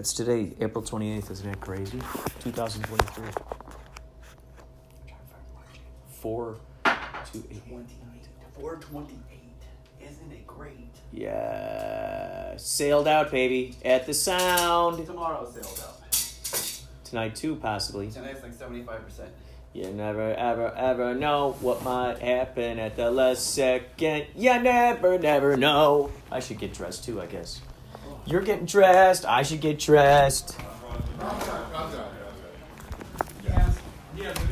It's today, April 28th. Isn't that crazy? 2023. 428. Isn't it great? Yeah. Sailed out, baby. At the sound. Tomorrow sailed out. Tonight, too, possibly. Tonight's like 75%. You never, ever, ever know what might happen at the last second. You never, never know. I should get dressed, too, I guess. You're getting dressed. I should get dressed.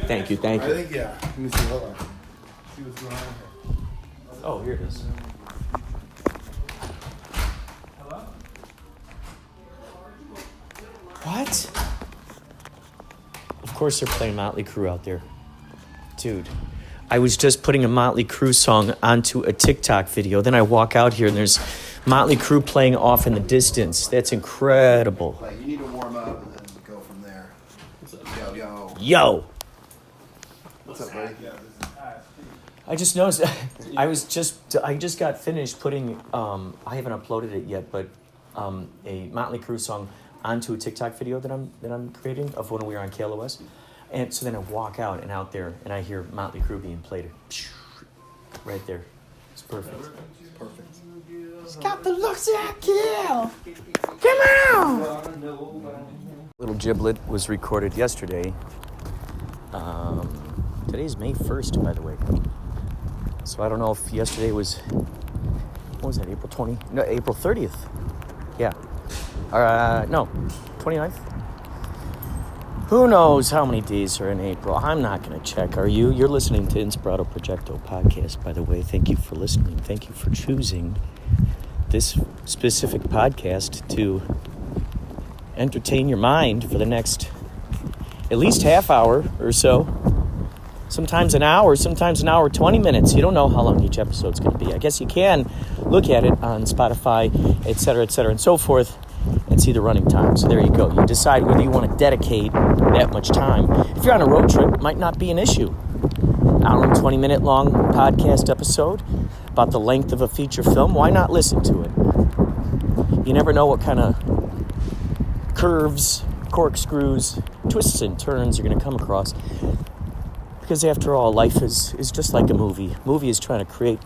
Thank you. I think, yeah. Let me see. Hold on. See what's going on here. Oh, here it is. Hello? What? Of course they're playing Motley Crue out there. Dude, I was just putting a Motley Crue song onto a TikTok video. Then I walk out here and there's Motley Crue playing off in the distance. That's incredible. Like, you need to warm up and then go from there. Yo. Yo! What's up, buddy? I just noticed, I just got finished putting, I haven't uploaded it yet, but a Motley Crue song onto a TikTok video that I'm creating of when we were on KLOS. And so then I walk out and out there and I hear Motley Crue being played right there. It's perfect. Perfect. It's got the looks that kill. Come on! Little Giblet was recorded yesterday. Today's May 1st, by the way. So I don't know if yesterday was, what was that, April 20? No, April 30th. Yeah. No, 29th? Who knows how many days are in April? I'm not going to check. Are you? You're listening to Inspirado Projecto podcast, by the way. Thank you for listening. Thank you for choosing this specific podcast to entertain your mind for the next at least half hour or so. Sometimes an hour, 20 minutes. You don't know how long each episode's going to be. I guess you can look at it on Spotify, et cetera, and so forth, and see the running time. So there you go. You decide whether you want to dedicate that much time. If you're on a road trip, it might not be an issue. Hour and 20-minute long podcast episode about the length of a feature film. Why not listen to it? You never know what kind of curves, corkscrews, twists and turns you're going to come across. Because after all, life is just like a movie. Movies are trying to create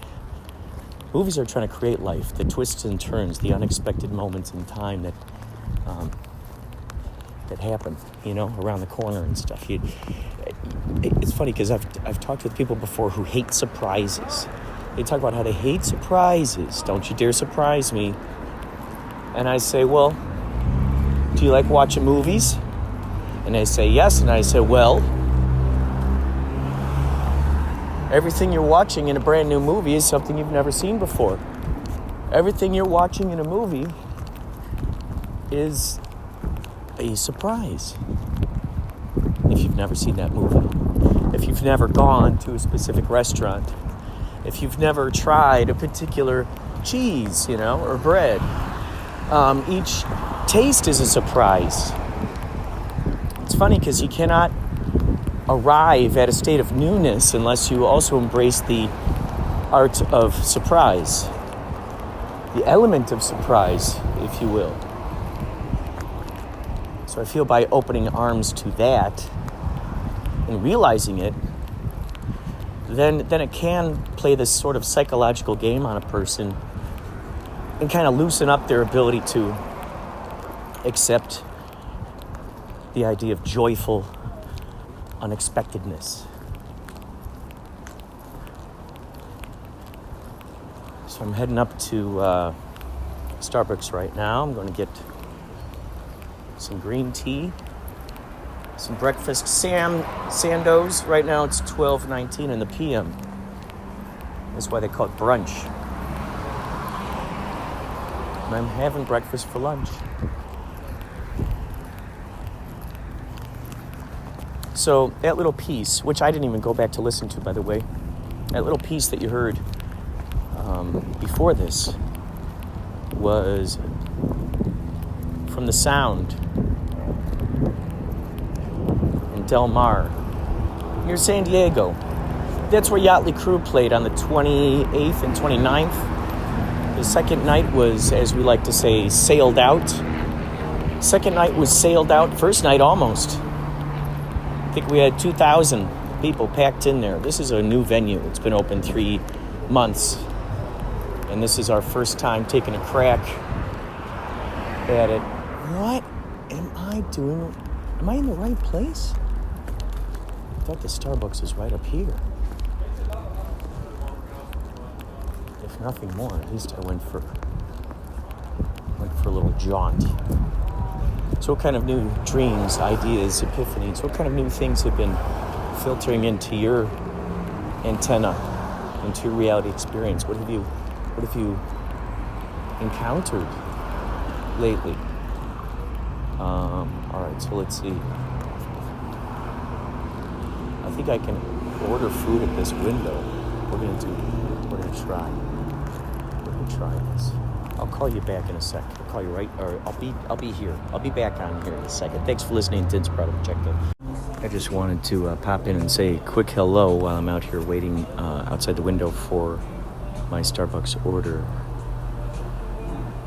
life, the twists and turns, the unexpected moments in time that happen, around the corner and stuff. It's funny because I've talked with people before who hate surprises. They talk about how they hate surprises. Don't you dare surprise me. And I say, well, do you like watching movies? And they say yes, and I say, well, everything you're watching in a brand new movie is something you've never seen before. Everything you're watching in a movie is a surprise. If you've never seen that movie, if you've never gone to a specific restaurant, if you've never tried a particular cheese, or bread, each taste is a surprise. It's funny because you cannot arrive at a state of newness unless you also embrace the art of surprise, the element of surprise, if you will. So I feel by opening arms to that and realizing it, then it can play this sort of psychological game on a person and kind of loosen up their ability to accept the idea of joyful unexpectedness. So I'm heading up to Starbucks right now. I'm going to get some green tea, some breakfast sandos. Right now it's 12:19 in the p.m. That's why they call it brunch. And I'm having breakfast for lunch. So that little piece, which I didn't even go back to listen to, by the way, that little piece that you heard before this was from The Sound in Del Mar, near San Diego. That's where Yachtley Crew played on the 28th and 29th. The second night was, as we like to say, sailed out. Second night was sailed out. First night almost. I think we had 2,000 people packed in there. This is a new venue. It's been open 3 months. And this is our first time taking a crack at it. What am I doing? Am I in the right place? I thought the Starbucks was right up here. If nothing more, at least I went for a little jaunt. So what kind of new dreams, ideas, epiphanies, what kind of new things have been filtering into your antenna, into your reality experience? What have you encountered lately? All right, so let's see. I think I can order food at this window. We're gonna try this. I'll call you back in a sec. I'll call you right, or I'll be here. I'll be back on here in a second. Thanks for listening to Inspirado Projecto. I just wanted to pop in and say a quick hello while I'm out here waiting outside the window for my Starbucks order.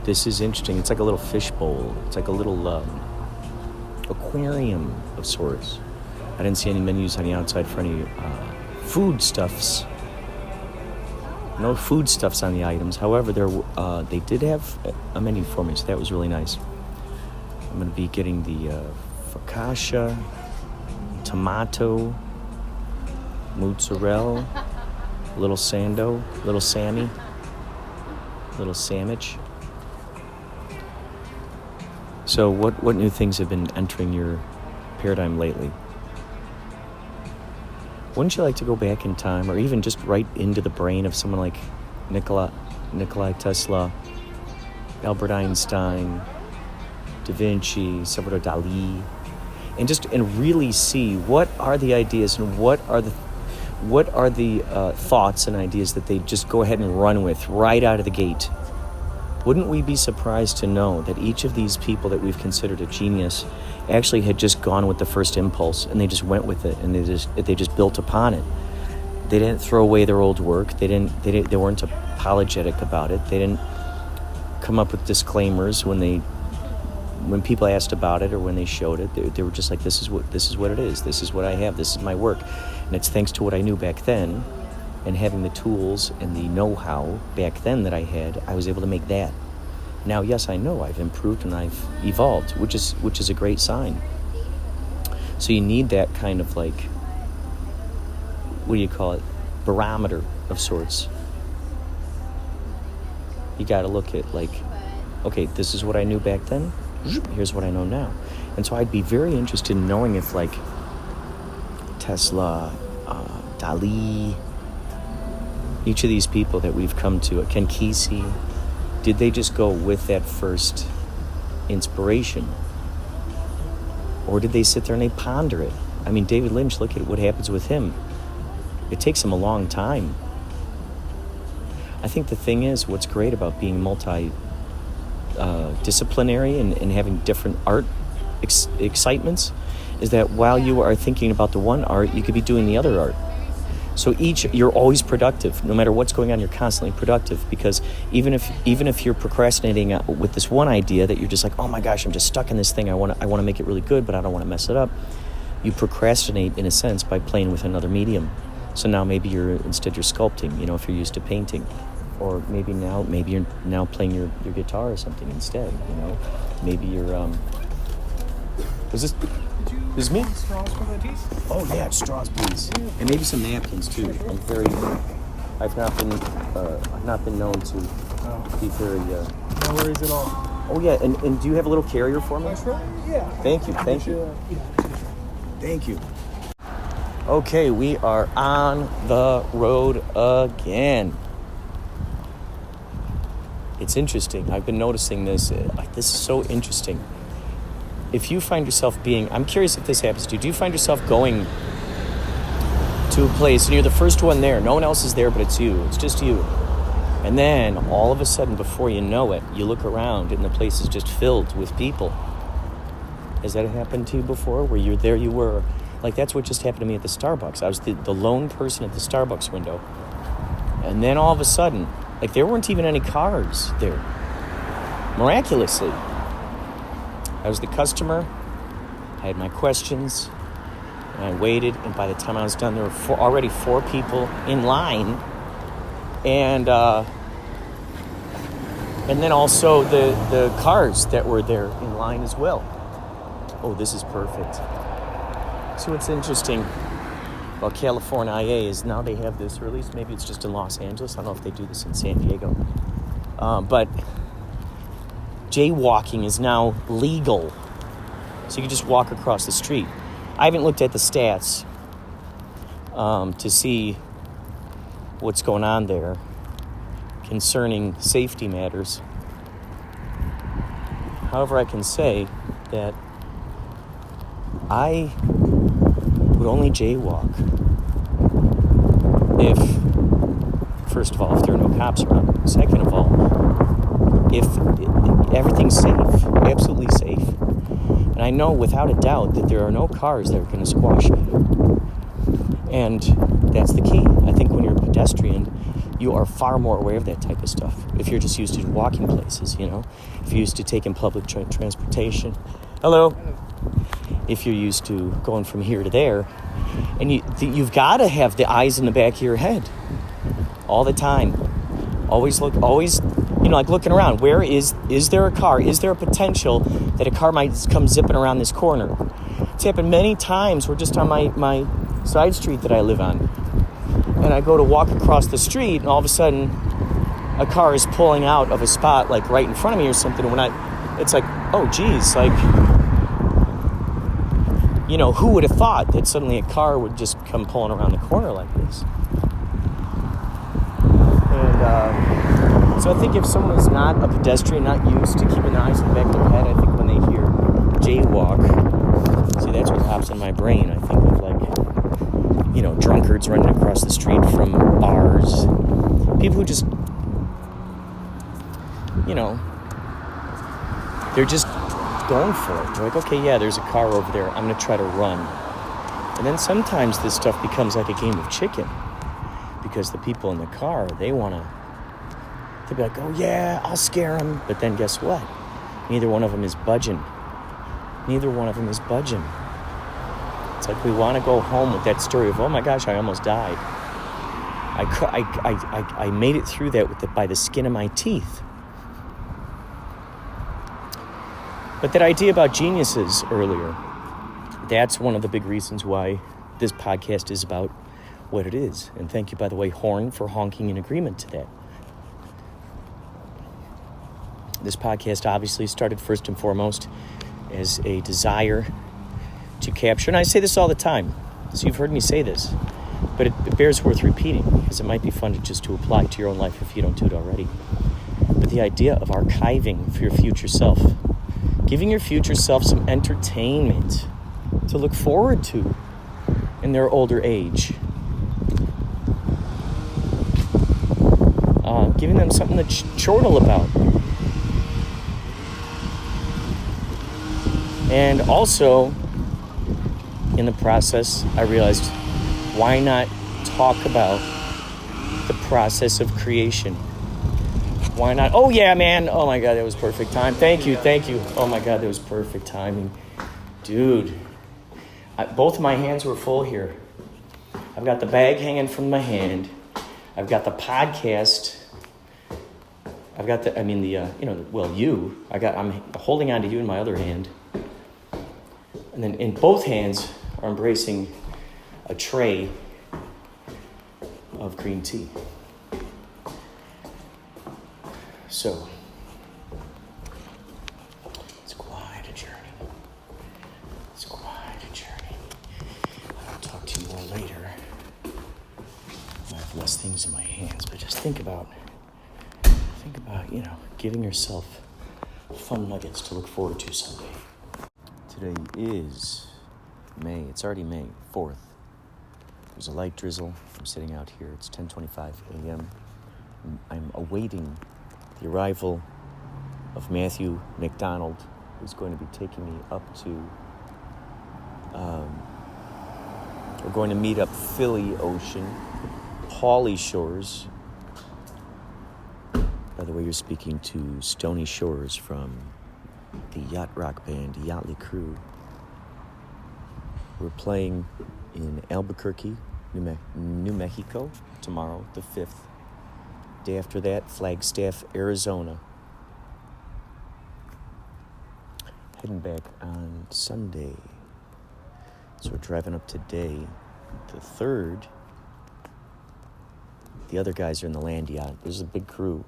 This is interesting. It's like a little fish bowl. It's like a little aquarium of sorts. I didn't see any menus on the outside for any foodstuffs. No foodstuffs on the items. However, they did have a menu for me, so that was really nice. I'm going to be getting the focaccia, tomato, mozzarella, little sando, little Sammy, little sandwich. So what new things have been entering your paradigm lately? Wouldn't you like to go back in time, or even just right into the brain of someone like Nikola Tesla, Albert Einstein, Da Vinci, Salvador Dali, and really see what are the ideas and what are the thoughts and ideas that they just go ahead and run with right out of the gate? Wouldn't we be surprised to know that each of these people that we've considered a genius actually had just gone with the first impulse, and they just went with it, and they just built upon it. They didn't throw away their old work. They weren't apologetic about it. They didn't come up with disclaimers when people asked about it or when they showed it. They were just like, this is what it is. This is what I have. This is my work, and it's thanks to what I knew back then, and having the tools and the know-how back then that I had, I was able to make that. Now, yes, I know I've improved and I've evolved, which is a great sign. So you need that kind of like, what do you call it, barometer of sorts. You got to look at like, okay, this is what I knew back then. Here's what I know now. And so I'd be very interested in knowing if like Tesla, Dali, each of these people that we've come to, Ken Kesey, did they just go with that first inspiration? Or did they sit there and they ponder it? I mean, David Lynch, look at what happens with him. It takes him a long time. I think the thing is, what's great about being multi-disciplinary and having different art excitements is that while you are thinking about the one art, you could be doing the other art. So you're always productive. No matter what's going on, you're constantly productive, because even if you're procrastinating with this one idea that you're just like, oh my gosh, I'm just stuck in this thing. I want to make it really good, but I don't want to mess it up. You procrastinate in a sense by playing with another medium. So now maybe you're sculpting, if you're used to painting, or maybe you're now playing your guitar or something instead, Maybe you're is this me? Straws for the teas? Oh yeah, straws, please, and maybe some napkins too. I've not been known to be very. No worries at all. Oh yeah, and do you have a little carrier for me? Sure. Yeah. Thank you. Thank you. Okay, we are on the road again. It's interesting. I've been noticing this. This is so interesting. If you find yourself I'm curious if this happens to you. Do you find yourself going to a place and you're the first one there? No one else is there, but it's you. It's just you. And then all of a sudden, before you know it, you look around and the place is just filled with people. Has that happened to you before, where you're there, you were? Like, that's what just happened to me at the Starbucks. I was the lone person at the Starbucks window. And then all of a sudden, like, there weren't even any cars there. Miraculously. I was the customer. I had my questions. And I waited, and by the time I was done, there were already four people in line. And then also the cars that were there in line as well. Oh, this is perfect. So what's interesting about California IA is now they have this, or at least maybe it's just in Los Angeles. I don't know if they do this in San Diego. But jaywalking is now legal. So you can just walk across the street. I haven't looked at the stats to see what's going on there concerning safety matters. However, I can say that I would only jaywalk if, first of all, if there are no cops around. Second of all, if everything's safe, absolutely safe. And I know without a doubt that there are no cars that are going to squash me. And that's the key. I think when you're a pedestrian, you are far more aware of that type of stuff. If you're just used to walking places, you know. If you're used to taking public transportation. Hello. If you're used to going from here to there. And you've got to have the eyes in the back of your head. All the time. Always, like looking around. Where is there a car? Is there a potential that a car might come zipping around this corner? It's happened many times. We're just on my side street that I live on. And I go to walk across the street, and all of a sudden, a car is pulling out of a spot, like right in front of me or something. And it's like, oh, geez, like, you know, who would have thought that suddenly a car would just come pulling around the corner like this? And so I think if someone is not a pedestrian, not used to keeping their eyes in the back of their head, I think when they hear jaywalk, see, that's what pops in my brain. I think of, like, you know, drunkards running across the street from bars. People who just, you know, they're just going for it. They're like, okay, yeah, there's a car over there. I'm going to try to run. And then sometimes this stuff becomes like a game of chicken. Because the people in the car, they'll be like, oh yeah, I'll scare them. But then guess what? Neither one of them is budging. It's like we want to go home with that story of, oh my gosh, I almost died. I made it through that by the skin of my teeth. But that idea about geniuses earlier, that's one of the big reasons why this podcast is about what it is. And thank you, by the way, Horn, for honking in agreement to that. This podcast obviously started first and foremost as a desire to capture, and I say this all the time, so you've heard me say this, but it bears worth repeating, because it might be fun to apply to your own life if you don't do it already. But the idea of archiving for your future self, giving your future self some entertainment to look forward to in their older age. Giving them something to chortle about. And also, in the process, I realized, why not talk about the process of creation? Why not? Oh, yeah, man. Oh, my God, that was perfect time. Thank you. Oh, my God, that was perfect timing. Dude, both of my hands were full here. I've got the bag hanging from my hand. I've got the podcast. I've got I'm holding on to you in my other hand. And then in both hands are embracing a tray of green tea. So, it's quite a journey. I'll talk to you more later. I have less things in my hands, but just think about, giving yourself fun nuggets to look forward to someday. Today is May. It's already May 4th. There's a light drizzle. I'm sitting out here. It's 10:25 a.m. I'm awaiting the arrival of Matthew McDonald, who's going to be taking me up to... we're going to meet up Philly Ocean, Pauly Shores. By the way, you're speaking to Stony Shores from the yacht rock band, Yachtley Crew. We're playing in Albuquerque, New Mexico, tomorrow, the 5th. Day after that, Flagstaff, Arizona. Heading back on Sunday. So we're driving up today, the 3rd. The other guys are in the land yacht. There's a big crew,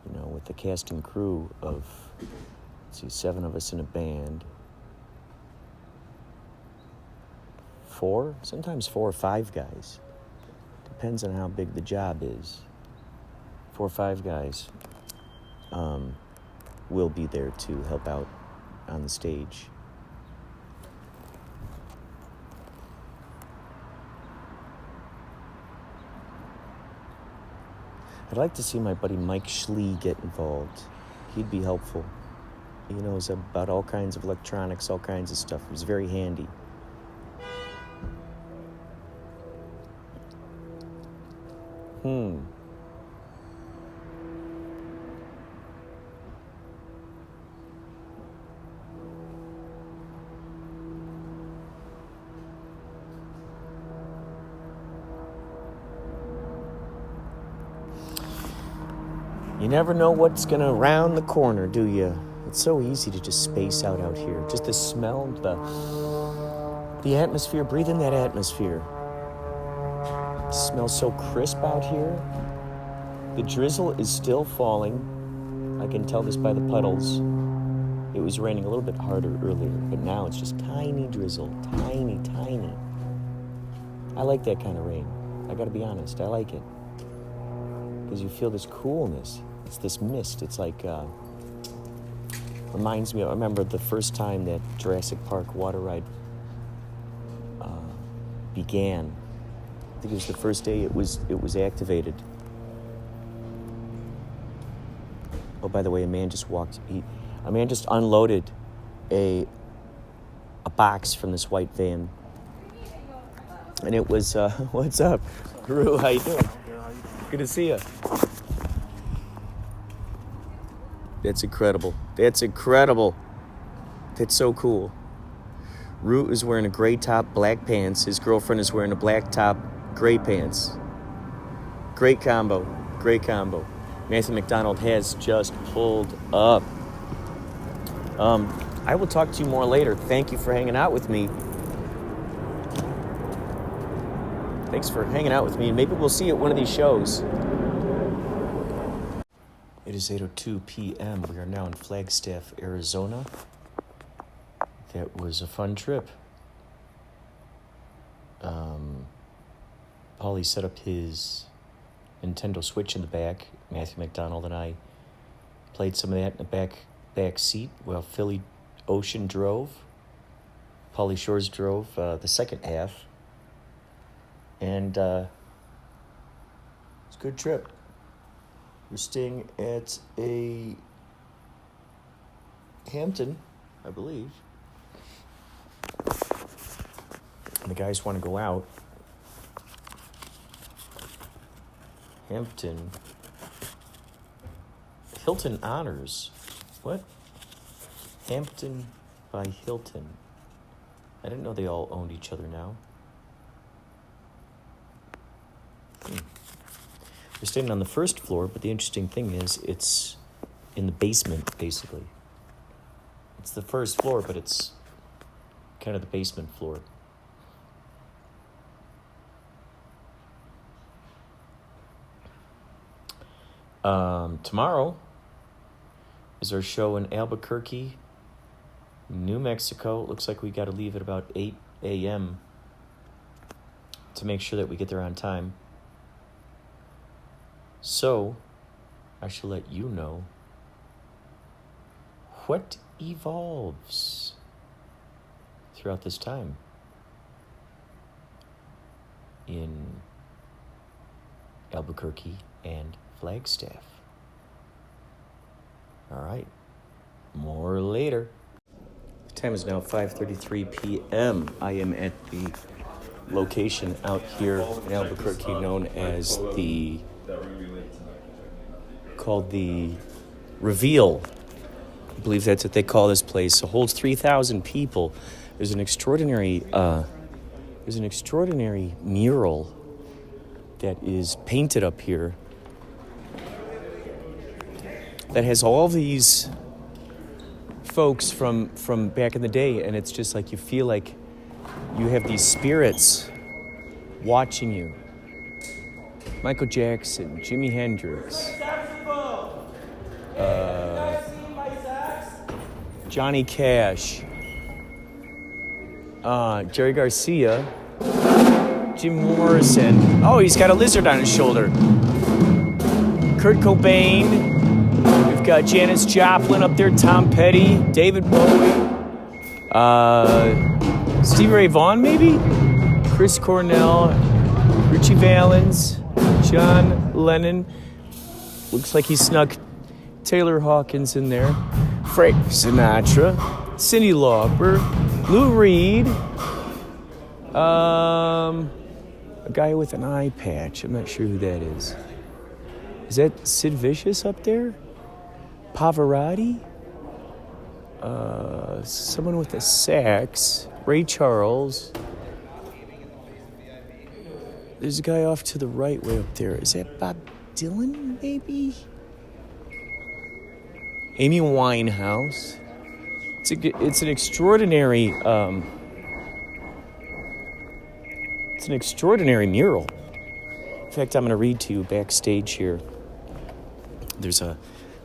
with the cast and crew of, 7 of us in a band. 4, sometimes 4 or 5 guys. Depends on how big the job is. 4 or 5 guys will be there to help out on the stage. I'd like to see my buddy Mike Schlee get involved. He'd be helpful. He knows about all kinds of electronics, all kinds of stuff. He's very handy. You never know what's gonna round the corner, do you? It's so easy to just space out here. Just the smell, the atmosphere. Breathe in that atmosphere. It smells so crisp out here. The drizzle is still falling. I can tell this by the puddles. It was raining a little bit harder earlier, but now it's just tiny drizzle. Tiny, tiny. I like that kind of rain. I gotta be honest, I like it. Because you feel this coolness. It's this mist. It's like, reminds me, I remember the first time that Jurassic Park water ride began. I think it was the first day it was activated. Oh, by the way, a man just unloaded a box from this white van. And it was, what's up? Guru, how you doing? Good to see you. That's incredible. That's incredible. That's so cool. Root is wearing a gray top, black pants. His girlfriend is wearing a black top, gray pants. Great combo. Great combo. Matthew McDonald has just pulled up. I will talk to you more later. Thank you for hanging out with me. Thanks for hanging out with me. Maybe we'll see you at one of these shows. It is 8:02 p.m. We are now in Flagstaff, Arizona. That was a fun trip. Paulie set up his Nintendo Switch in the back. Matthew McDonald and I played some of that in the back seat while Philly Ocean drove. Paulie Shores drove the second half. And it's a good trip. We're staying at a Hampton, I believe. And the guys want to go out. Hampton. Hilton Honors. What? Hampton by Hilton. I didn't know they all owned each other now. We're staying on the first floor, but the interesting thing is it's in the basement, basically. It's the first floor, but it's kind of the basement floor. Tomorrow is our show in Albuquerque, New Mexico. It looks like we got to leave at about 8 a.m. to make sure that we get there on time. So, I shall let you know what evolves throughout this time in Albuquerque and Flagstaff. All right, more later. The time is now 5:33 p.m. I am at the location out here in Albuquerque known as called the Reveal. I believe that's what they call this place. It holds 3,000 people. There's an extraordinary mural that is painted up here that has all these folks from back in the day, and it's just like you feel like you have these spirits watching you. Michael Jackson, Jimi Hendrix, Johnny Cash, Jerry Garcia, Jim Morrison. Oh, he's got a lizard on his shoulder. Kurt Cobain. We've got Janis Joplin up there, Tom Petty, David Bowie, Stevie Ray Vaughan, maybe? Chris Cornell, Richie Valens, John Lennon. Looks like he snuck Taylor Hawkins in there. Frank Sinatra, Cyndi Lauper, Lou Reed, a guy with an eye patch. I'm not sure who that is. Is that Sid Vicious up there? Pavarotti? Someone with a sax. Ray Charles. There's a guy off to the right way up there. Is that Bob Dylan, maybe? Amy Winehouse. It's an extraordinary mural. In fact, I'm going to read to you backstage here. There's a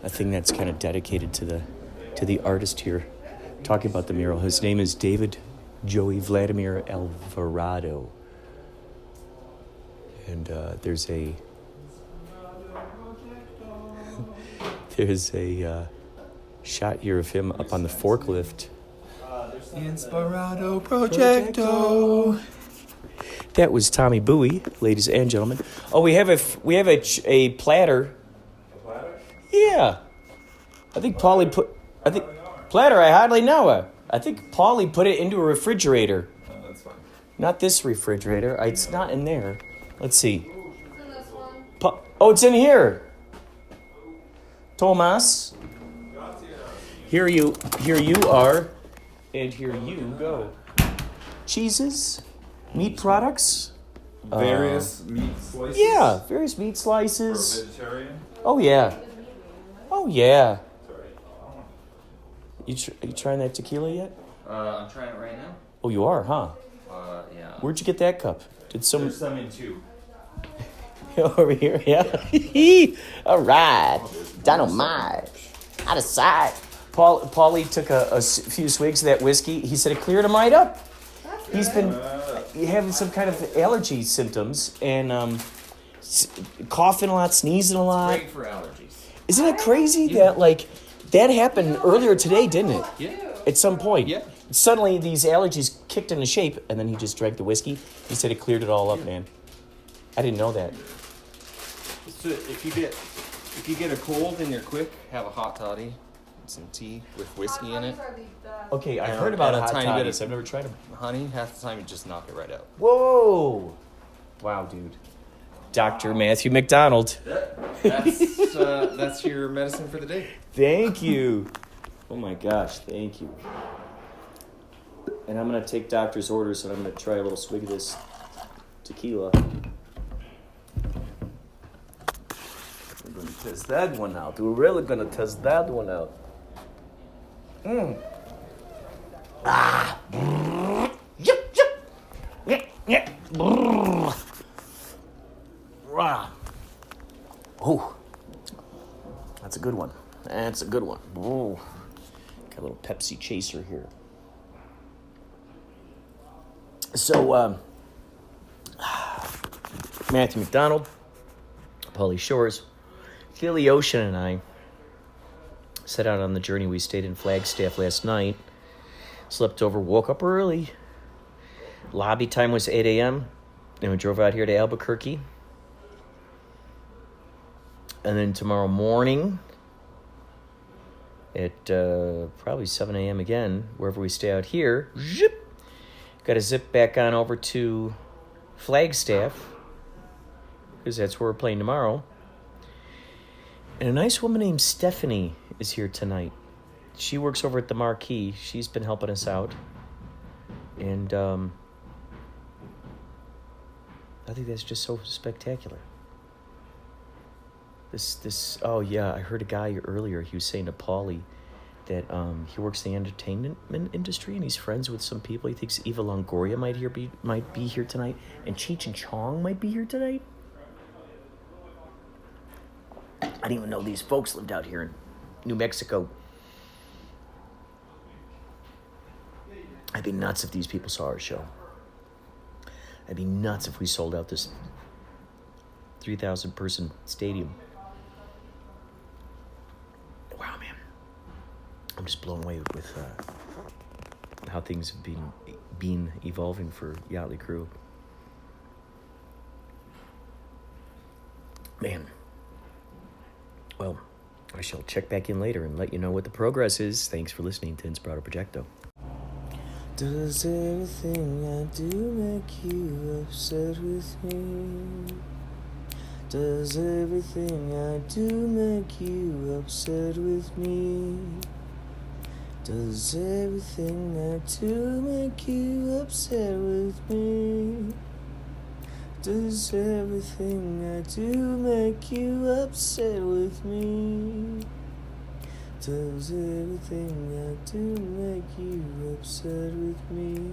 thing that's kind of dedicated to the artist here, talking about the mural. His name is David Joey Vladimir Alvarado. And there's a shot here of him up on the forklift. Inspirado, Projecto. That was Tommy Bowie, ladies and gentlemen. Oh, we have a platter. A platter? Yeah, I think platter. I hardly know her. I think Paulie put it into a refrigerator. Oh, that's fine. Not this refrigerator. It's not in there. Let's see. It's in this one. Oh, it's in here. Tomas. Here you are, and here you go. Cheeses, meat products. Various meat slices? Yeah, various meat slices. For a vegetarian? Oh yeah. Oh yeah. Sorry. You trying that tequila yet? I'm trying it right now. Oh, you are, huh? Yeah. Where'd you get that cup? Did some There's some in two. over here? Yeah. All right. Dynamite. Out of sight. Paulie took a few swigs of that whiskey. He said it cleared him right up. He's been having some kind of allergy symptoms and coughing a lot, sneezing a lot. Great for allergies. Isn't it crazy that that happened earlier today, didn't it? Yeah. At some point. Yeah. Suddenly these allergies kicked into shape, and then he just drank the whiskey. He said it cleared it all up, man. I didn't know that. So if you get a cold and you're quick, have a hot toddy, some tea with whiskey in it. Okay, I've And- heard about and a hot tiny bit toddies. of- I've never tried them. Honey, half the time you just knock it right out. Whoa! Wow, dude. Dr. Matthew McDonald. That's your medicine for the day. Thank you. Oh my gosh, thank you. And I'm going to take doctor's orders, and I'm going to try a little swig of this tequila. We're going to test that one out. We're really going to test that one out. Ah. Yep, yep. Yep, yep. Oh. That's a good one. That's a good one. Oh. Got a little Pepsi chaser here. So, Matthew McDonald, Paulie Shores, Philly Ocean, and I set out on the journey. We stayed in Flagstaff last night, slept over, woke up early. Lobby time was 8 a.m., and we drove out here to Albuquerque. And then tomorrow morning at probably 7 a.m. again, wherever we stay out here, zip. Got to zip back on over to Flagstaff, because that's where we're playing tomorrow. And a nice woman named Stephanie is here tonight. she works over at the Marquee. She's been helping us out. And I think that's just so spectacular. This oh yeah, I heard a guy earlier, he was saying to Paulie that he works in the entertainment industry and he's friends with some people. He thinks Eva Longoria might be here tonight, and Cheech and Chong might be here tonight. I didn't even know these folks lived out here in New Mexico. I'd be nuts if these people saw our show. I'd be nuts if we sold out this 3,000 person stadium. Wow, man. I'm just blown away with how things have been evolving for Yachtley Crew. Man. Well, I shall check back in later and let you know what the progress is. Thanks for listening to Inspirado Projecto. Does everything I do make you upset with me? Does everything I do make you upset with me? Does everything I do make you upset with me? Does everything I do make you upset with me? Does everything I do make you upset with me?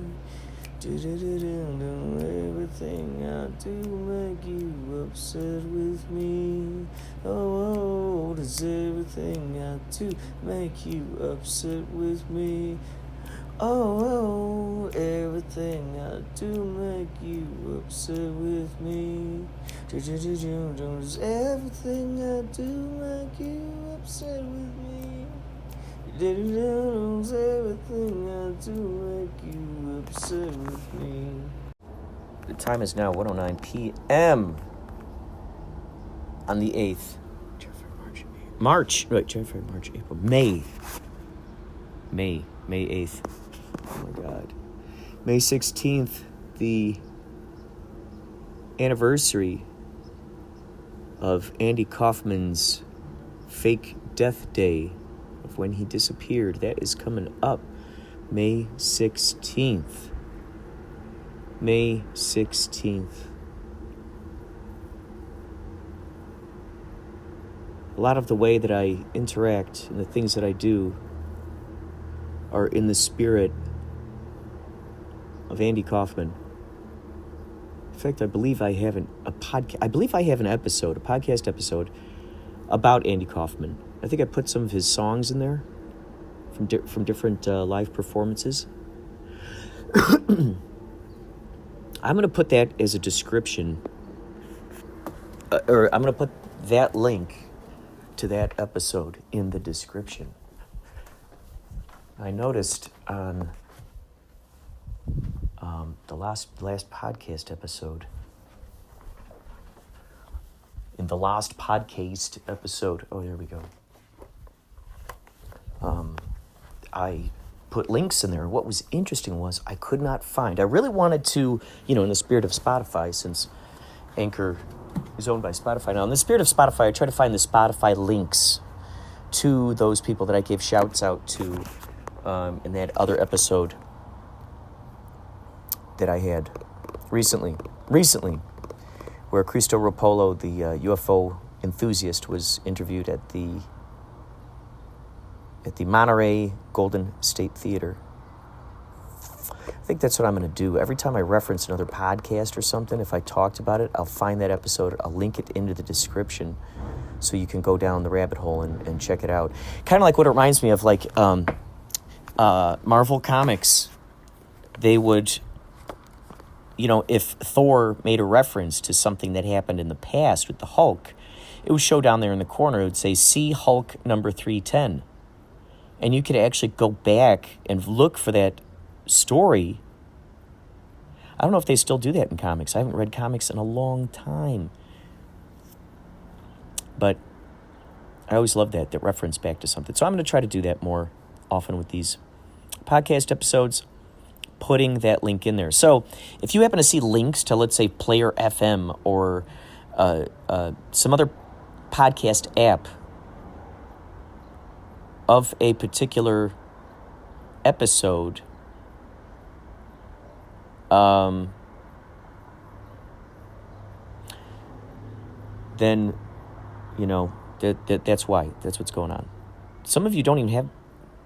Everything I do make you upset with me. Oh, does everything I do make you upset with me? Oh, everything I do make you upset with me. Does everything I do make you upset with me? Does everything I do make you upset with me? The time is now 1:09 p.m. on the 8th. March, April, May 8th. Oh my God. May 16th, the anniversary of Andy Kaufman's fake death day of when he disappeared. That is coming up May 16th. May 16th. A lot of the way that I interact and the things that I do are in the spirit of Andy Kaufman. In fact, I believe I have an episode, a podcast episode about Andy Kaufman. I think I put some of his songs in there from different live performances. I'm going to put that as a description, or I'm going to put that link to that episode in the description. I noticed on the last podcast episode, in the last podcast episode, oh, there we go. I put links in there. What was interesting was I could not find. I really wanted to, in the spirit of Spotify, since Anchor is owned by Spotify now. In the spirit of Spotify, I try to find the Spotify links to those people that I gave shouts out to in that other episode that I had recently, where Cristo Ropolo, the UFO enthusiast, was interviewed at the Monterey Golden State Theater. I think that's what I'm going to do. Every time I reference another podcast or something, if I talked about it, I'll find that episode, I'll link it into the description so you can go down the rabbit hole and check it out. Kind of like what it reminds me of, like Marvel Comics. They would, if Thor made a reference to something that happened in the past with the Hulk, it would show down there in the corner, it would say, see Hulk number 310. And you could actually go back and look for that story. I don't know if they still do that in comics. I haven't read comics in a long time. But I always love that reference back to something. So I'm going to try to do that more often with these podcast episodes, putting that link in there. So if you happen to see links to, let's say, Player FM or some other podcast app of a particular episode, then, that's why. That's what's going on. Some of you don't even have,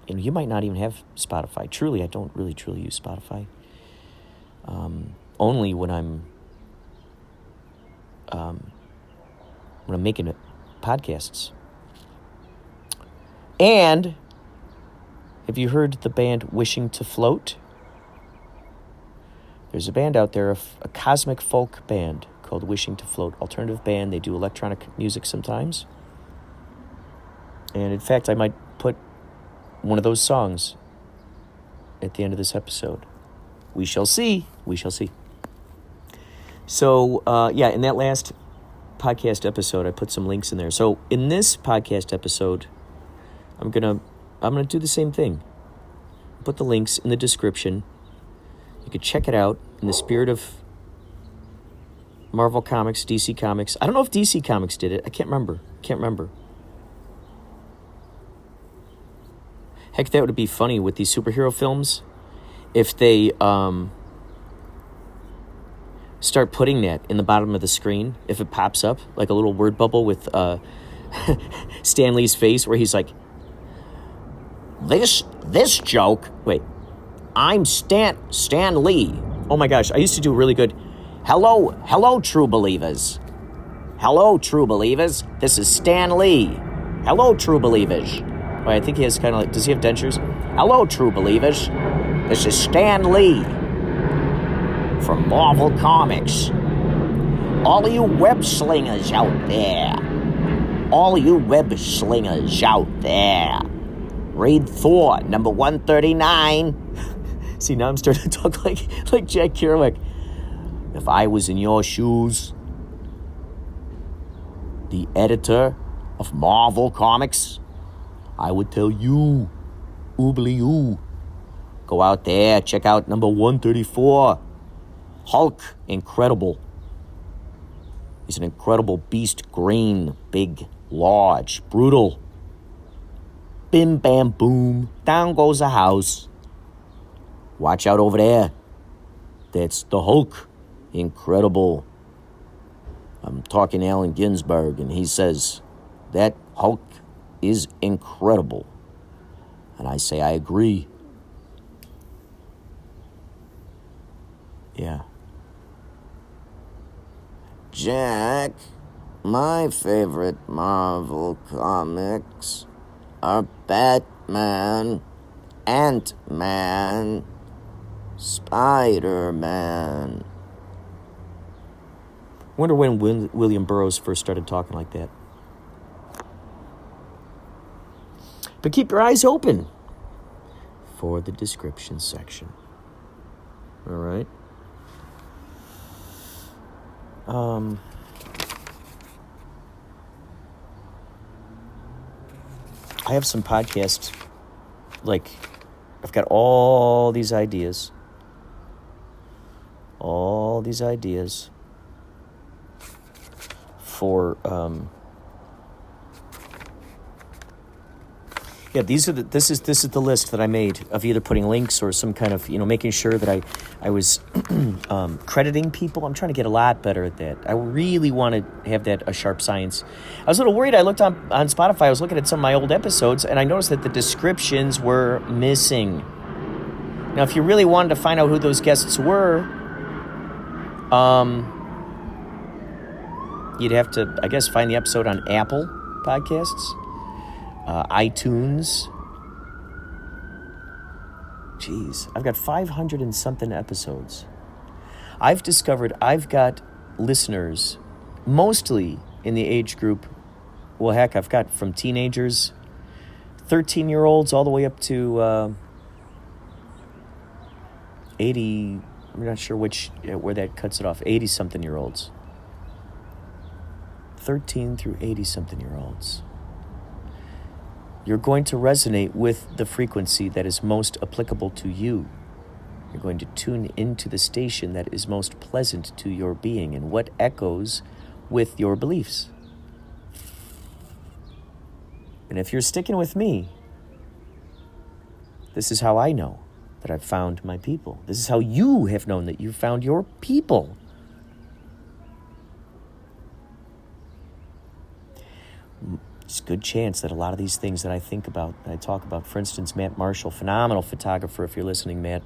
and you might not even have Spotify. Truly, I don't really truly use Spotify. Only when I'm making podcasts. And have you heard the band Wishing to Float? There's a band out there, a cosmic folk band called Wishing to Float. Alternative band. They do electronic music sometimes. And in fact, I might put one of those songs at the end of this episode. We shall see. We shall see. So, in that last podcast episode, I put some links in there. So, in this podcast episode, I'm gonna do the same thing. Put the links in the description. You can check it out in the spirit of Marvel Comics, DC Comics. I don't know if DC Comics did it. I can't remember. Heck, that would be funny with these superhero films if they start putting that in the bottom of the screen, if it pops up like a little word bubble with Stan Lee's face where he's like, this joke, wait, I'm Stan Lee. Oh my gosh, I used to do really good. Hello, true believers. Hello, true believers. This is Stan Lee. Hello, true believers. Wait, I think he has kind of like, does he have dentures? Hello, true believers. This is Stan Lee from Marvel Comics. All you web slingers out there. Read Thor, number 139. See, now I'm starting to talk like Jack Kerouac. If I was in your shoes, the editor of Marvel Comics, I would tell you, oobly-oo, go out there, check out number 134. Hulk, incredible. He's an incredible beast, green, big, large, brutal. Bim, bam, boom, down goes the house. Watch out over there. That's the Hulk. Incredible. I'm talking to Allen Ginsberg, and he says, that Hulk is incredible. And I say, I agree. Yeah. Jack, my favorite Marvel comics are Batman, Ant-Man, Spider-Man. Wonder when William Burroughs first started talking like that. But keep your eyes open for the description section. All right. I have some podcasts, like, I've got all these ideas for, this is the list that I made of either putting links or some kind of, making sure that I was crediting people. I'm trying to get a lot better at that. I really want to have that a sharp science. I was a little worried. I looked on Spotify. I was looking at some of my old episodes, and I noticed that the descriptions were missing. Now, if you really wanted to find out who those guests were, you'd have to, I guess, find the episode on Apple Podcasts. iTunes. Jeez, I've got 500 and something episodes. I've discovered I've got listeners, mostly in the age group, well, heck, I've got from teenagers, 13-year-olds, all the way up to 80, I'm not sure where that cuts it off, 80-something-year-olds. 13 through 80-something-year-olds. You're going to resonate with the frequency that is most applicable to you. You're going to tune into the station that is most pleasant to your being and what echoes with your beliefs. And if you're sticking with me, This is how I know that I've found my people. This is how you have known that you've found your people. It's a good chance that a lot of these things that I think about, that I talk about, for instance, Matt Marshall, phenomenal photographer, if you're listening, Matt.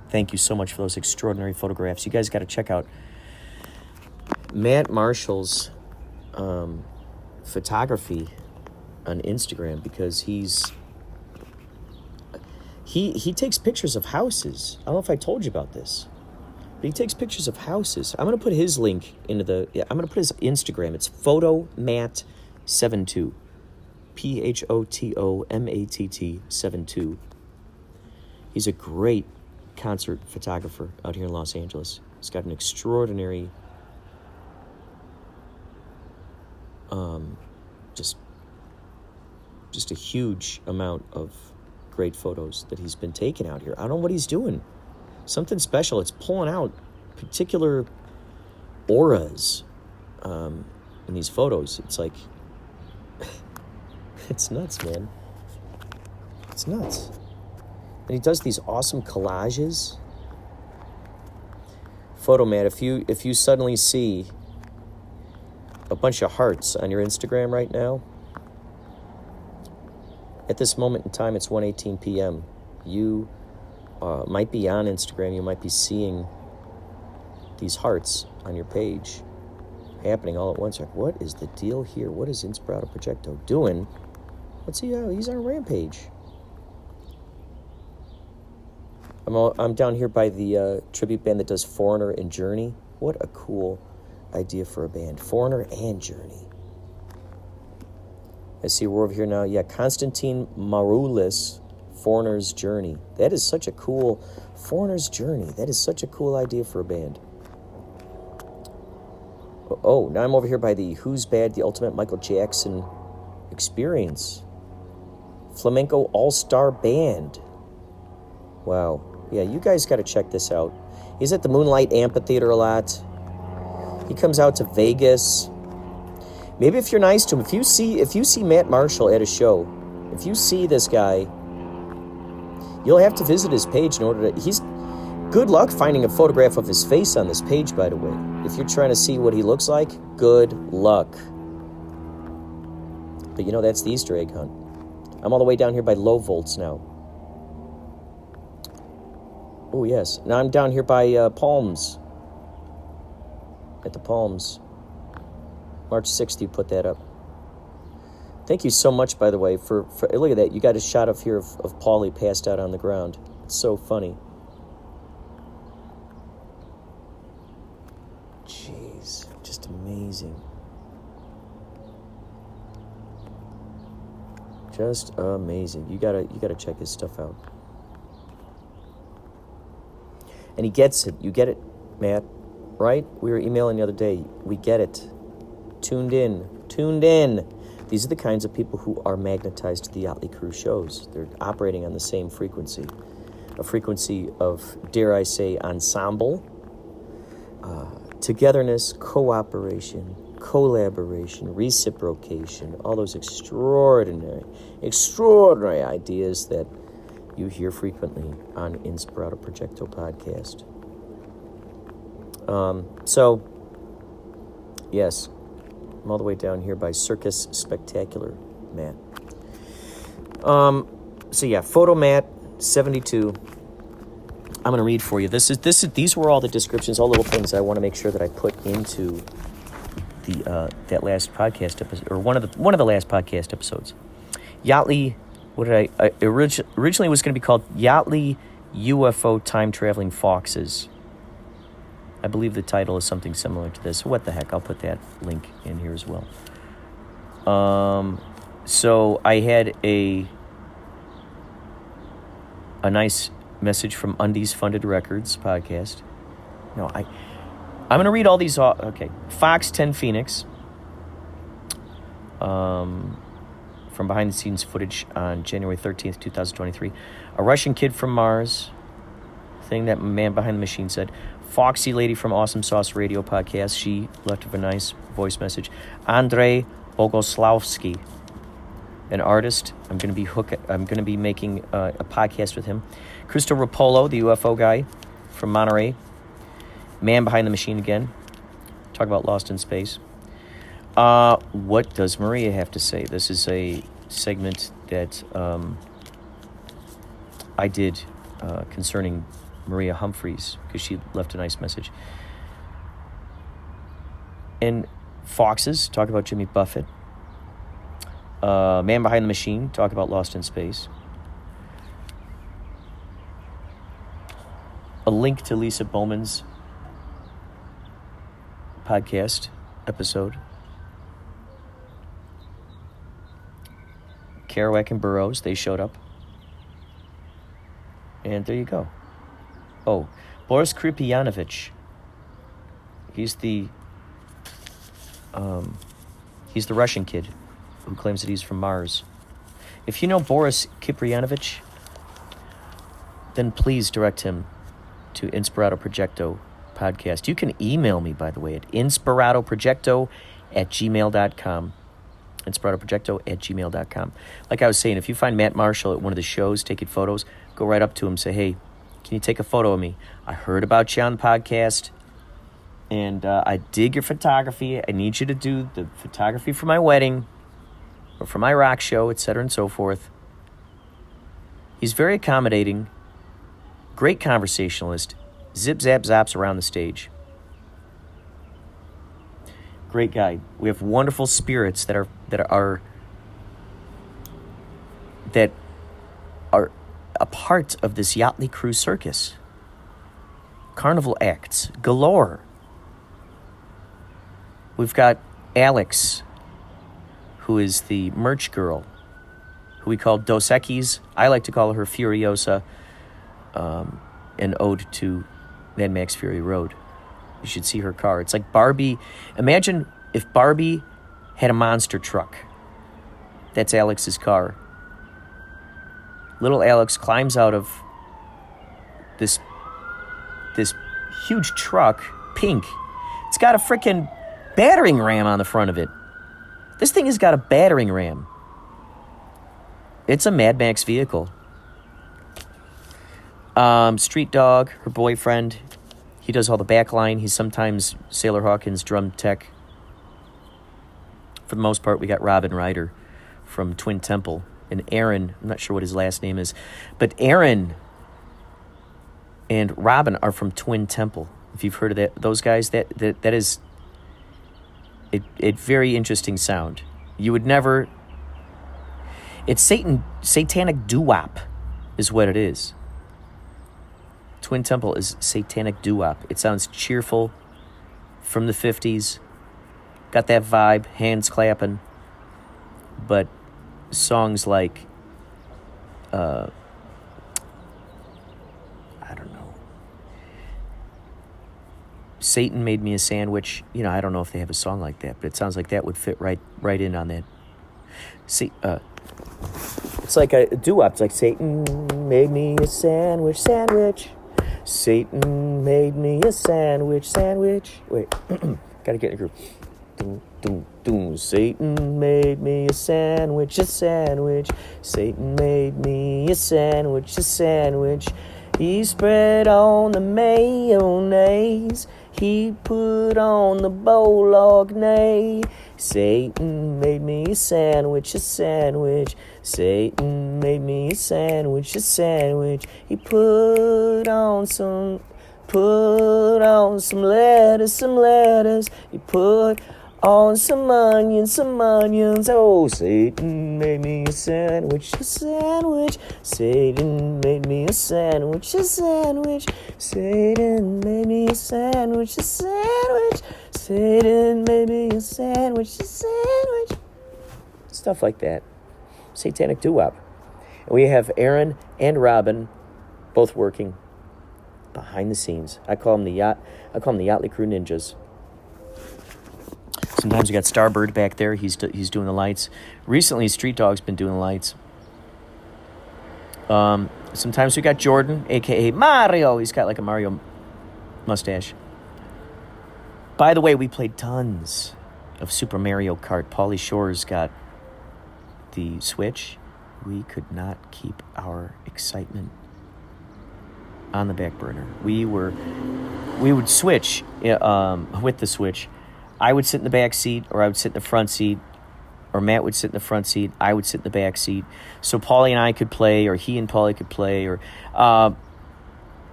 Thank you so much for those extraordinary photographs. You guys got to check out Matt Marshall's photography on Instagram, because he takes pictures of houses. I don't know if I told you about this, but he takes pictures of houses. I'm going to put his link into I'm going to put his Instagram. It's photomatt72. PHOTOMATT 72. He's a great concert photographer out here in Los Angeles. He's got an extraordinary just a huge amount of great photos that he's been taking out here. I don't know what he's doing. Something special. It's pulling out particular auras in these photos. It's like, it's nuts, man. It's nuts. And he does these awesome collages. Photomat, if you suddenly see a bunch of hearts on your Instagram right now, at this moment in time, it's 1:18 p.m. You might be on Instagram. You might be seeing these hearts on your page happening all at once. Like, what is the deal here? What is Inspirado Projecto doing? What's he? He's on a rampage. I'm down here by the tribute band that does Foreigner and Journey. What a cool idea for a band. Foreigner and Journey. I see we're over here now. Yeah, Konstantin Maroulis, Foreigner's Journey. That is such a cool... Foreigner's Journey. That is such a cool idea for a band. Oh, now I'm over here by the Who's Bad, the Ultimate Michael Jackson Experience. Flamenco All-Star Band. Wow. Yeah, you guys got to check this out. He's at the Moonlight Amphitheater a lot. He comes out to Vegas. Maybe if you're nice to him, if you see Matt Marshall at a show, if you see this guy, you'll have to visit his page in order to... Good luck finding a photograph of his face on this page, by the way. If you're trying to see what he looks like, good luck. But that's the Easter egg hunt. I'm all the way down here by Low Volts now. Oh, yes. Now I'm down here by Palms. At the Palms. March 6th, you put that up. Thank you so much, by the way, for look at that. You got a shot of here of Paulie passed out on the ground. It's so funny. Jeez, just amazing. Just amazing. You gotta check his stuff out. And he gets it. You get it, Matt. Right? We were emailing the other day. We get it. Tuned in. These are the kinds of people who are magnetized to the Yachtley Crew shows. They're operating on the same frequency. A frequency of, dare I say, ensemble, togetherness, cooperation, collaboration, reciprocation, all those extraordinary ideas that you hear frequently on Inspirado Projecto podcast. So, yes, I'm all the way down here by Circus Spectacular, Matt. So yeah, Photomat 72. I'm going to read for you. These were all the descriptions, all little things I want to make sure that I put into the that last podcast episode, or one of the last podcast episodes. Yachtley, what did I originally was going to be called Yachtley UFO Time Traveling Foxes. I believe the title is something similar to this. What the heck? I'll put that link in here as well. So I had a nice message from Undies Funded Records podcast. No, I'm going to read all these. Okay. Fox 10 Phoenix. From behind-the-scenes footage on January 13th, 2023. A Russian Kid from Mars. Thing that man behind the machine said. Foxy Lady from Awesome Sauce Radio podcast. She left a nice voice message. Andrei Bogoslavsky. an artist. I'm going to be making a podcast with him. Cristo Rapolo, the UFO guy from Monterey. Man behind the machine again. Talk about Lost in Space. What does Maria have to say? This is a segment that I did concerning Maria Humphreys, because she left a nice message. And Foxes, talk about Jimmy Buffett. Man Behind the Machine, talk about Lost in Space. A link to Lisa Bowman's podcast episode. Kerouac and Burroughs, they showed up. And there you go. Oh, Boris Kripianovich. He's the Russian kid who claims that he's from Mars. If you know Boris Kiprianovich, then please direct him to Inspirado Projecto podcast. You can email me, by the way, at inspiradoprojecto@gmail.com. Inspiratoprojecto@gmail.com. Like I was saying, if you find Matt Marshall at one of the shows taking photos, go right up to him and say, hey, can you take a photo of me? I heard about you on the podcast, and I dig your photography. I need you to do the photography for my wedding or for my rock show, etc. and so forth. He's very accommodating, great conversationalist, zip, zap, zaps around the stage. Great guy. We have wonderful spirits that are a part of this Yachtley Crew circus. Carnival acts galore. We've got Alex, who is the merch girl, who we call Dos Equis. I like to call her Furiosa, an ode to Mad Max Fury Road. You should see her car. It's like Barbie. Imagine if Barbie had a monster truck. That's Alex's car. Little Alex climbs out of this huge truck, pink. It's got a freaking battering ram on the front of it. This thing has got a battering ram. It's a Mad Max vehicle. Street Dog, her boyfriend, he does all the backline. He's sometimes Sailor Hawkins' drum tech. For the most part, we got Robin Ryder from Twin Temple. And Aaron, I'm not sure what his last name is, but Aaron and Robin are from Twin Temple. If you've heard of those guys, that is a very interesting sound. You would never... It's satanic doo-wop is what it is. Twin Temple is satanic doo-wop. It sounds cheerful, from the 50s. Got that vibe, hands clapping. But songs like, I don't know, Satan Made Me a Sandwich. You know, I don't know if they have a song like that, but it sounds like that would fit right in on that. See, it's like a doo-wop. It's like, Satan made me a sandwich. Satan made me a sandwich. Wait, gotta get in the groove. Doom, doom, doom. Satan made me a sandwich. Satan made me a sandwich. He spread on the mayonnaise. He put on the bolognese. Satan made me a sandwich. Satan made me a sandwich. He put on some lettuce. He put on some onions. Oh, Satan made me a sandwich. Satan made me a sandwich. Satan made me a sandwich. Satan made me a sandwich. Stuff like that. Satanic doo-wop. And we have Aaron and Robin both working behind the scenes. I call them the Yachtley Crew ninjas. Sometimes we got Starbird back there. He's doing the lights. Recently, Street Dog's been doing the lights. Sometimes we got Jordan, a.k.a. Mario. He's got like a Mario mustache. By the way, we played tons of Super Mario Kart. Pauly Shore's got the switch, we could not keep our excitement on the back burner. We would switch with the switch. I would sit in the back seat, or I would sit in the front seat, or Matt would sit in the front seat. I would sit in the back seat. So Paulie and I could play, or he and Paulie could play, or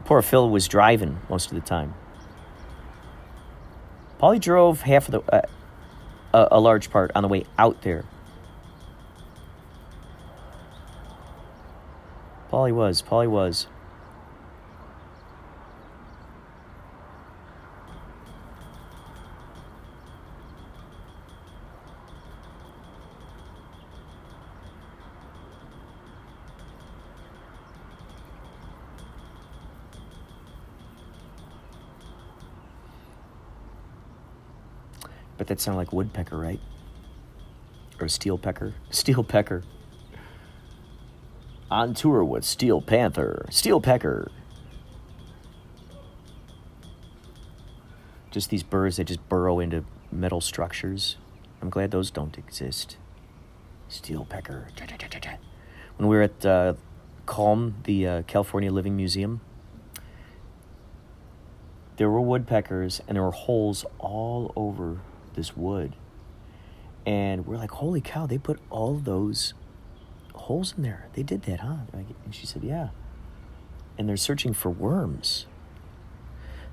poor Phil was driving most of the time. Paulie drove half of the a large part on the way out there. Paulie was. But that sounded like woodpecker, right? Or steel pecker? Steel pecker. On tour with Steel Panther. Steel pecker. Just these birds that just burrow into metal structures. I'm glad those don't exist. Steel pecker. When we were at Calm, the California Living Museum, there were woodpeckers and there were holes all over this wood. And we're like, holy cow, they put all those holes in there. They did that, huh? And she said, yeah. And they're searching for worms.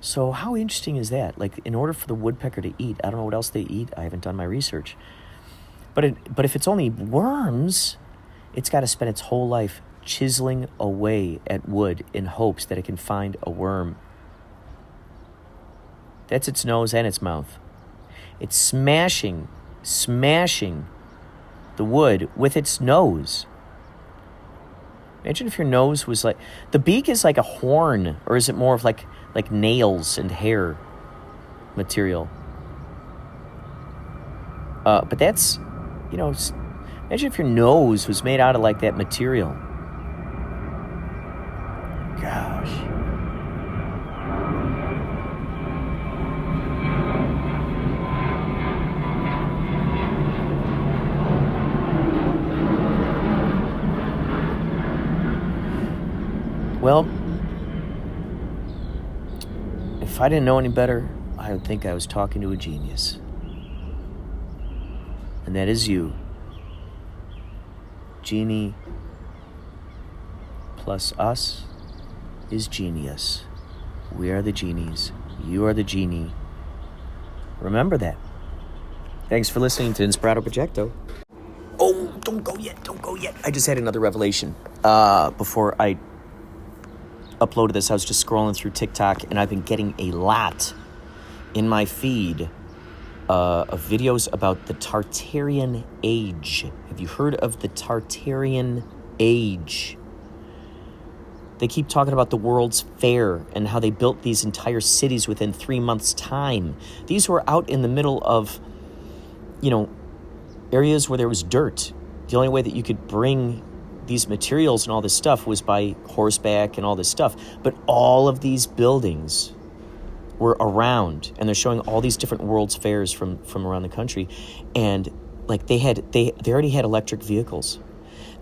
So how interesting is that? Like, in order for the woodpecker to eat, I don't know what else they eat. I haven't done my research. But if it's only worms, it's got to spend its whole life chiseling away at wood in hopes that it can find a worm. That's its nose and its mouth. It's smashing the wood with its nose. Imagine if your nose was like... The beak is like a horn, or is it more of like nails and hair material? But that's, imagine if your nose was made out of like that material. Gosh. Well, if I didn't know any better, I would think I was talking to a genius. And that is you. Genie plus us is genius. We are the genies. You are the genie. Remember that. Thanks for listening to Inspirado Projecto. Oh, don't go yet. I just had another revelation. Before I uploaded this, I was just scrolling through TikTok, and I've been getting a lot in my feed of videos about the Tartarian age. Have you heard of the Tartarian age? They keep talking about the World's Fair and how they built these entire cities within 3 months' time. These were out in the middle of, areas where there was dirt. The only way that you could bring these materials and all this stuff was by horseback and all this stuff. But all of these buildings were around, and they're showing all these different World's Fairs from around the country. And like they already had electric vehicles.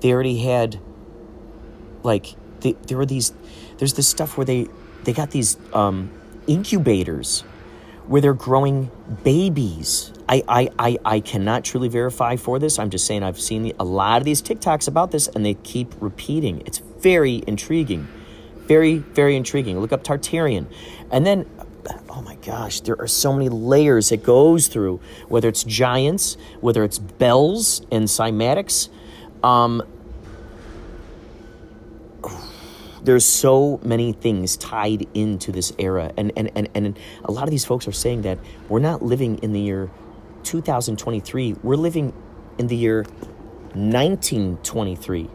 They already had there's this stuff where they got these incubators where they're growing babies. I cannot truly verify for this. I'm just saying I've seen a lot of these TikToks about this, and they keep repeating. It's very intriguing. Very, very intriguing. Look up Tartarian. And then, oh my gosh, there are so many layers it goes through, whether it's giants, whether it's bells and cymatics. There's so many things tied into this era. And a lot of these folks are saying that we're not living in the year 2023. We're living in the year 1923.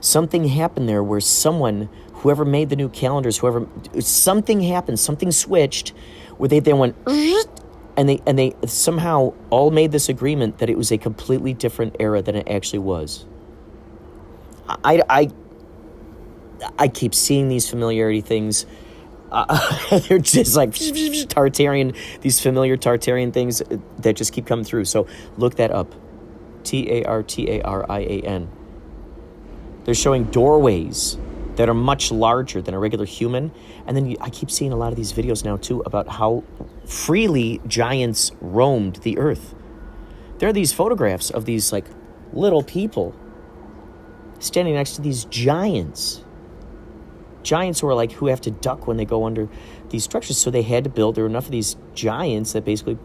Something happened there where whoever made the new calendars, something happened, something switched, where they went, and they somehow all made this agreement that it was a completely different era than it actually was. I keep seeing these familiarity things. They're just like Tartarian, these familiar Tartarian things that just keep coming through. So look that up. Tartarian. They're showing doorways that are much larger than a regular human. And then I keep seeing a lot of these videos now, too, about how freely giants roamed the earth. There are these photographs of these, like, little people standing next to these giants. Giants who have to duck when they go under these structures. So they had to build, there were enough of these giants that basically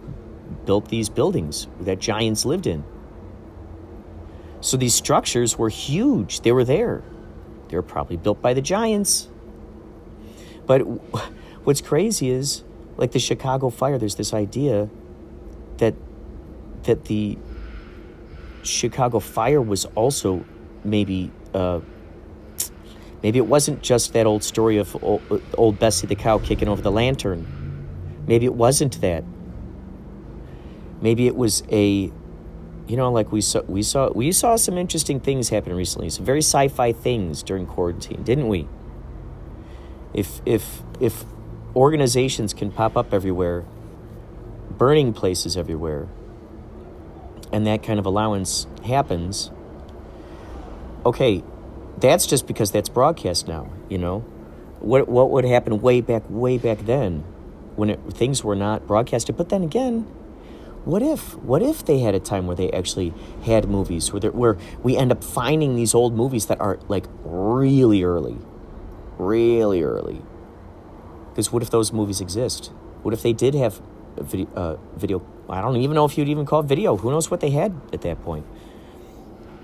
built these buildings that giants lived in. So these structures were huge. They were there. They were probably built by the giants. But what's crazy is, like the Chicago fire, there's this idea that the Chicago fire was also maybe it wasn't just that old story of old Bessie the cow kicking over the lantern. Maybe it wasn't that. Maybe it was like we saw some interesting things happen recently, some very sci-fi things during quarantine, didn't we? If organizations can pop up everywhere, burning places everywhere, and that kind of allowance happens, okay, that's just because that's broadcast now, you know? What would happen way back then when things were not broadcasted? But then again, what if they had a time where they actually had movies where we end up finding these old movies that are like really early? Because what if those movies exist? What if they did have video? I don't even know if you'd even call it video. Who knows what they had at that point?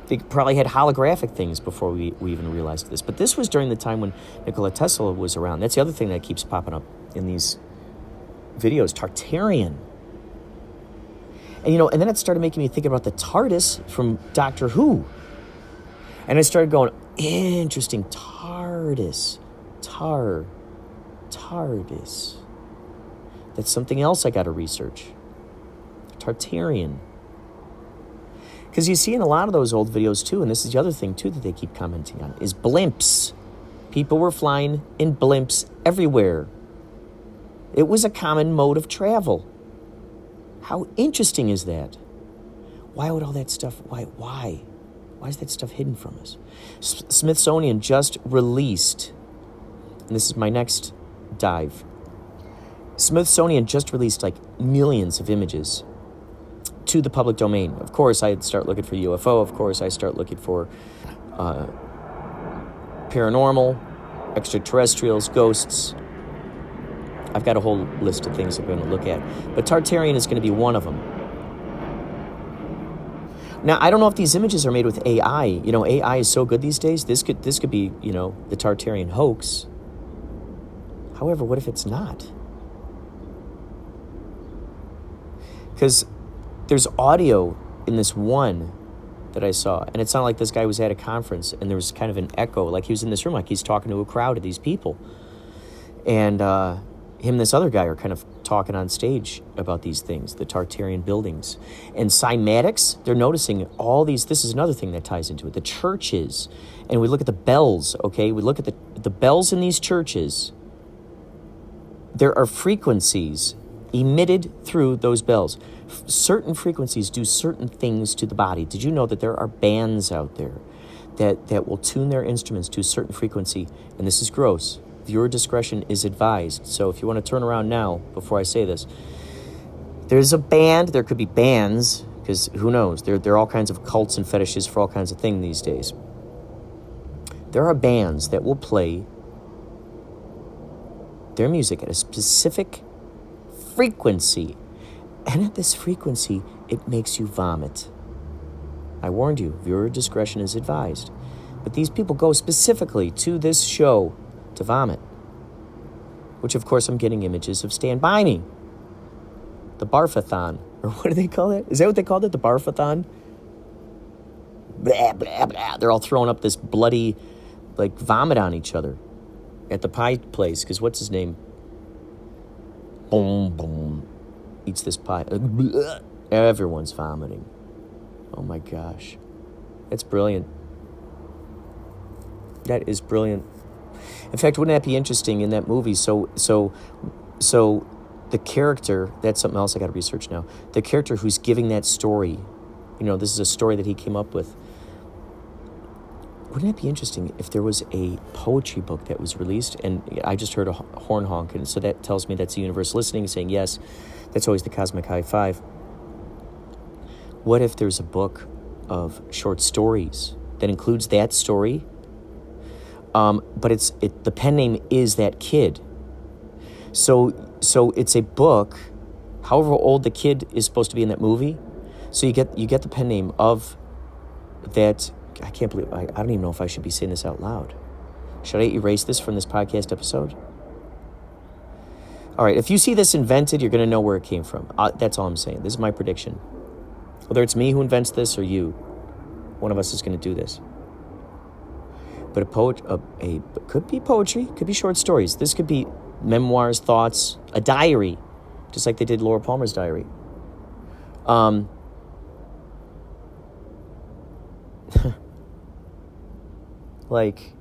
They probably had holographic things before we even realized this. But this was during the time when Nikola Tesla was around. That's the other thing that keeps popping up in these videos, Tartarian. And, and then it started making me think about the TARDIS from Doctor Who. And I started going, interesting, TARDIS. TARDIS. That's something else I got to research. Tartarian. Because you see in a lot of those old videos, too, and this is the other thing, too, that they keep commenting on, is blimps. People were flying in blimps everywhere. It was a common mode of travel. How interesting is that? Why would all that stuff, why? Why is that stuff hidden from us? Smithsonian just released, and this is my next dive, Smithsonian just released like millions of images to the public domain. Of course, I'd start looking for UFO. Of course, I start looking for paranormal, extraterrestrials, ghosts. I've got a whole list of things I'm going to look at. But Tartarian is going to be one of them. Now, I don't know if these images are made with AI. AI is so good these days. This could be, the Tartarian hoax. However, what if it's not? Because there's audio in this one that I saw, and it sounded like this guy was at a conference, and there was kind of an echo, like he was in this room, like he's talking to a crowd of these people. And him and this other guy are kind of talking on stage about these things, the Tartarian buildings. And cymatics, they're noticing all these, this is another thing that ties into it, the churches. And we look at the bells, okay? We look at the bells in these churches. There are frequencies emitted through those bells. Certain frequencies do certain things to the body. Did you know that there are bands out there that will tune their instruments to a certain frequency? And this is gross. Viewer discretion is advised. So if you want to turn around now, before I say this, there's a band, there could be bands, because who knows? There are all kinds of cults and fetishes for all kinds of things these days. There are bands that will play their music at a specific frequency. And at this frequency, it makes you vomit. I warned you, viewer discretion is advised. But these people go specifically to this show to vomit. Which, of course, I'm getting images of Stand By Me. The Barfathon. Or what do they call it? Is that what they called it? The Barfathon? Blah, blah, blah. They're all throwing up this bloody, vomit on each other at the pie place. Because what's his name? Boom, boom. Eats this pie. Everyone's vomiting. Oh my gosh. That's brilliant. That is brilliant. In fact, wouldn't that be interesting in that movie? So the character, that's something else I got to research now. The character who's giving that story This is a story that he came up with. Wouldn't it be interesting if there was a poetry book that was released, and I just heard a horn honk, and so that tells me that's the universe listening, saying yes, that's always the cosmic high five. What if there's a book of short stories that includes that story, but the pen name is that kid. So it's a book, however old the kid is supposed to be in that movie. So you get the pen name of that. I can't believe, I don't even know if I should be saying this out loud. Should I erase this from this podcast episode? All right, if you see this invented, you're going to know where it came from. That's all I'm saying. This is my prediction. Whether it's me who invents this or you, one of us is going to do this. But could be poetry, could be short stories. This could be memoirs, thoughts, a diary, just like they did Laura Palmer's diary. Like,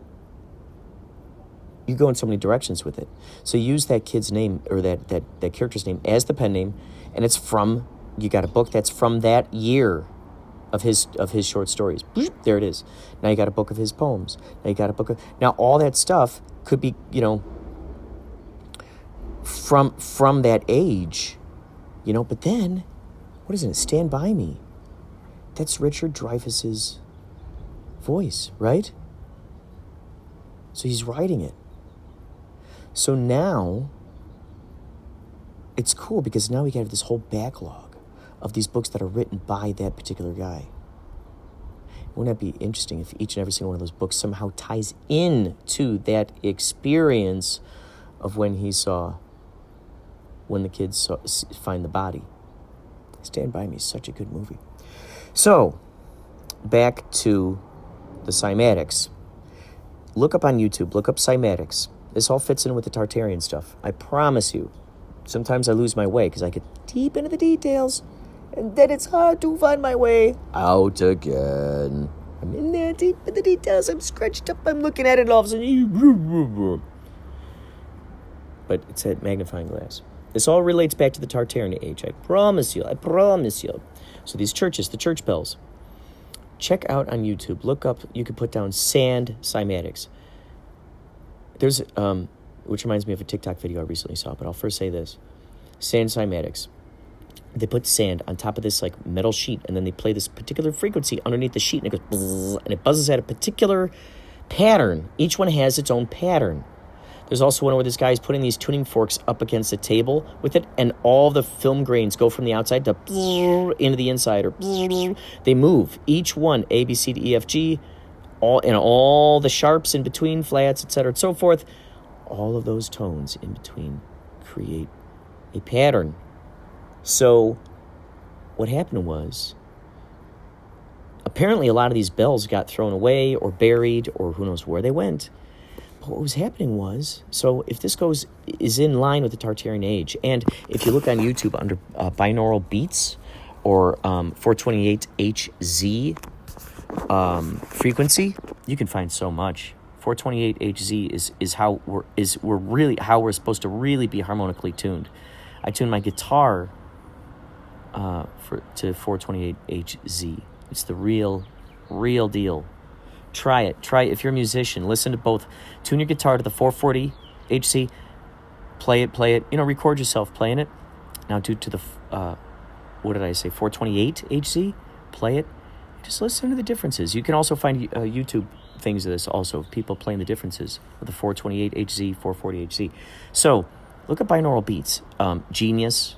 you go in so many directions with it. So use that kid's name, or that character's name, as the pen name, and it's from, you got a book that's from that year of his short stories. There it is. Now you got a book of his poems. Now you got a book of, now all that stuff could be, from that age, but then, what is it? Stand By Me. That's Richard Dreyfuss's voice, right? So he's writing it. So now, it's cool because now we have this whole backlog of these books that are written by that particular guy. Wouldn't that be interesting if each and every single one of those books somehow ties in to that experience of when the kids find the body? Stand By Me is such a good movie. So, back to the cymatics. Look up on YouTube, look up cymatics. This all fits in with the Tartarian stuff. I promise you. Sometimes I lose my way because I get deep into the details, and then it's hard to find my way out again. I'm in there deep in the details, I'm scrunched up, I'm looking at it, and all of a sudden, but it's a magnifying glass. This all relates back to the Tartarian age, I promise you. So these churches, the church bells, check out on YouTube. Look up, you can put down sand cymatics. There's, which reminds me of a TikTok video I recently saw, but I'll first say this. Sand cymatics. They put sand on top of this like metal sheet, and then they play this particular frequency underneath the sheet, and it goes bzzz, and it buzzes at a particular pattern. Each one has its own pattern. There's also one where this guy is putting these tuning forks up against a table with it, and all the film grains go from the outside to into the inside, or they move. Each one, A, B, C, D, E, F, G, all the sharps in between, flats, etc., and so forth. All of those tones in between create a pattern. So what happened was, apparently a lot of these bells got thrown away or buried, or who knows where they went. But what was happening was, so if this is in line with the Tartarian age, and if you look on YouTube under binaural beats or 428HZ frequency, you can find so much. 428HZ is how we're supposed to really be harmonically tuned. I tune my guitar to 428HZ. It's the real deal. Try it. If you're a musician, listen to both. Tune your guitar to the 440 HC. Play it. Record yourself playing it. Now do to the, 428 HC. Play it. Just listen to the differences. You can also find YouTube things of this also, people playing the differences of the 428 HZ, 440 HC. So, look at binaural beats. Genius,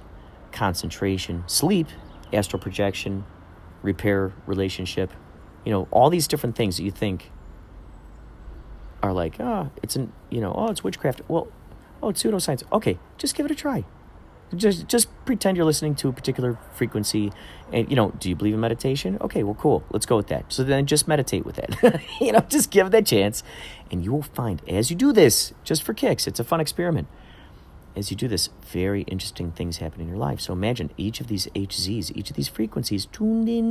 concentration, sleep, astral projection, repair, relationship. All these different things that you think are like, it's witchcraft. Well, it's pseudoscience. Okay, just give it a try. Just pretend you're listening to a particular frequency, and do you believe in meditation? Okay, well, cool. Let's go with that. So then just meditate with that. Just give it that chance, and you will find as you do this, just for kicks, it's a fun experiment. As you do this, very interesting things happen in your life. So imagine each of these HZs, each of these frequencies tuned in.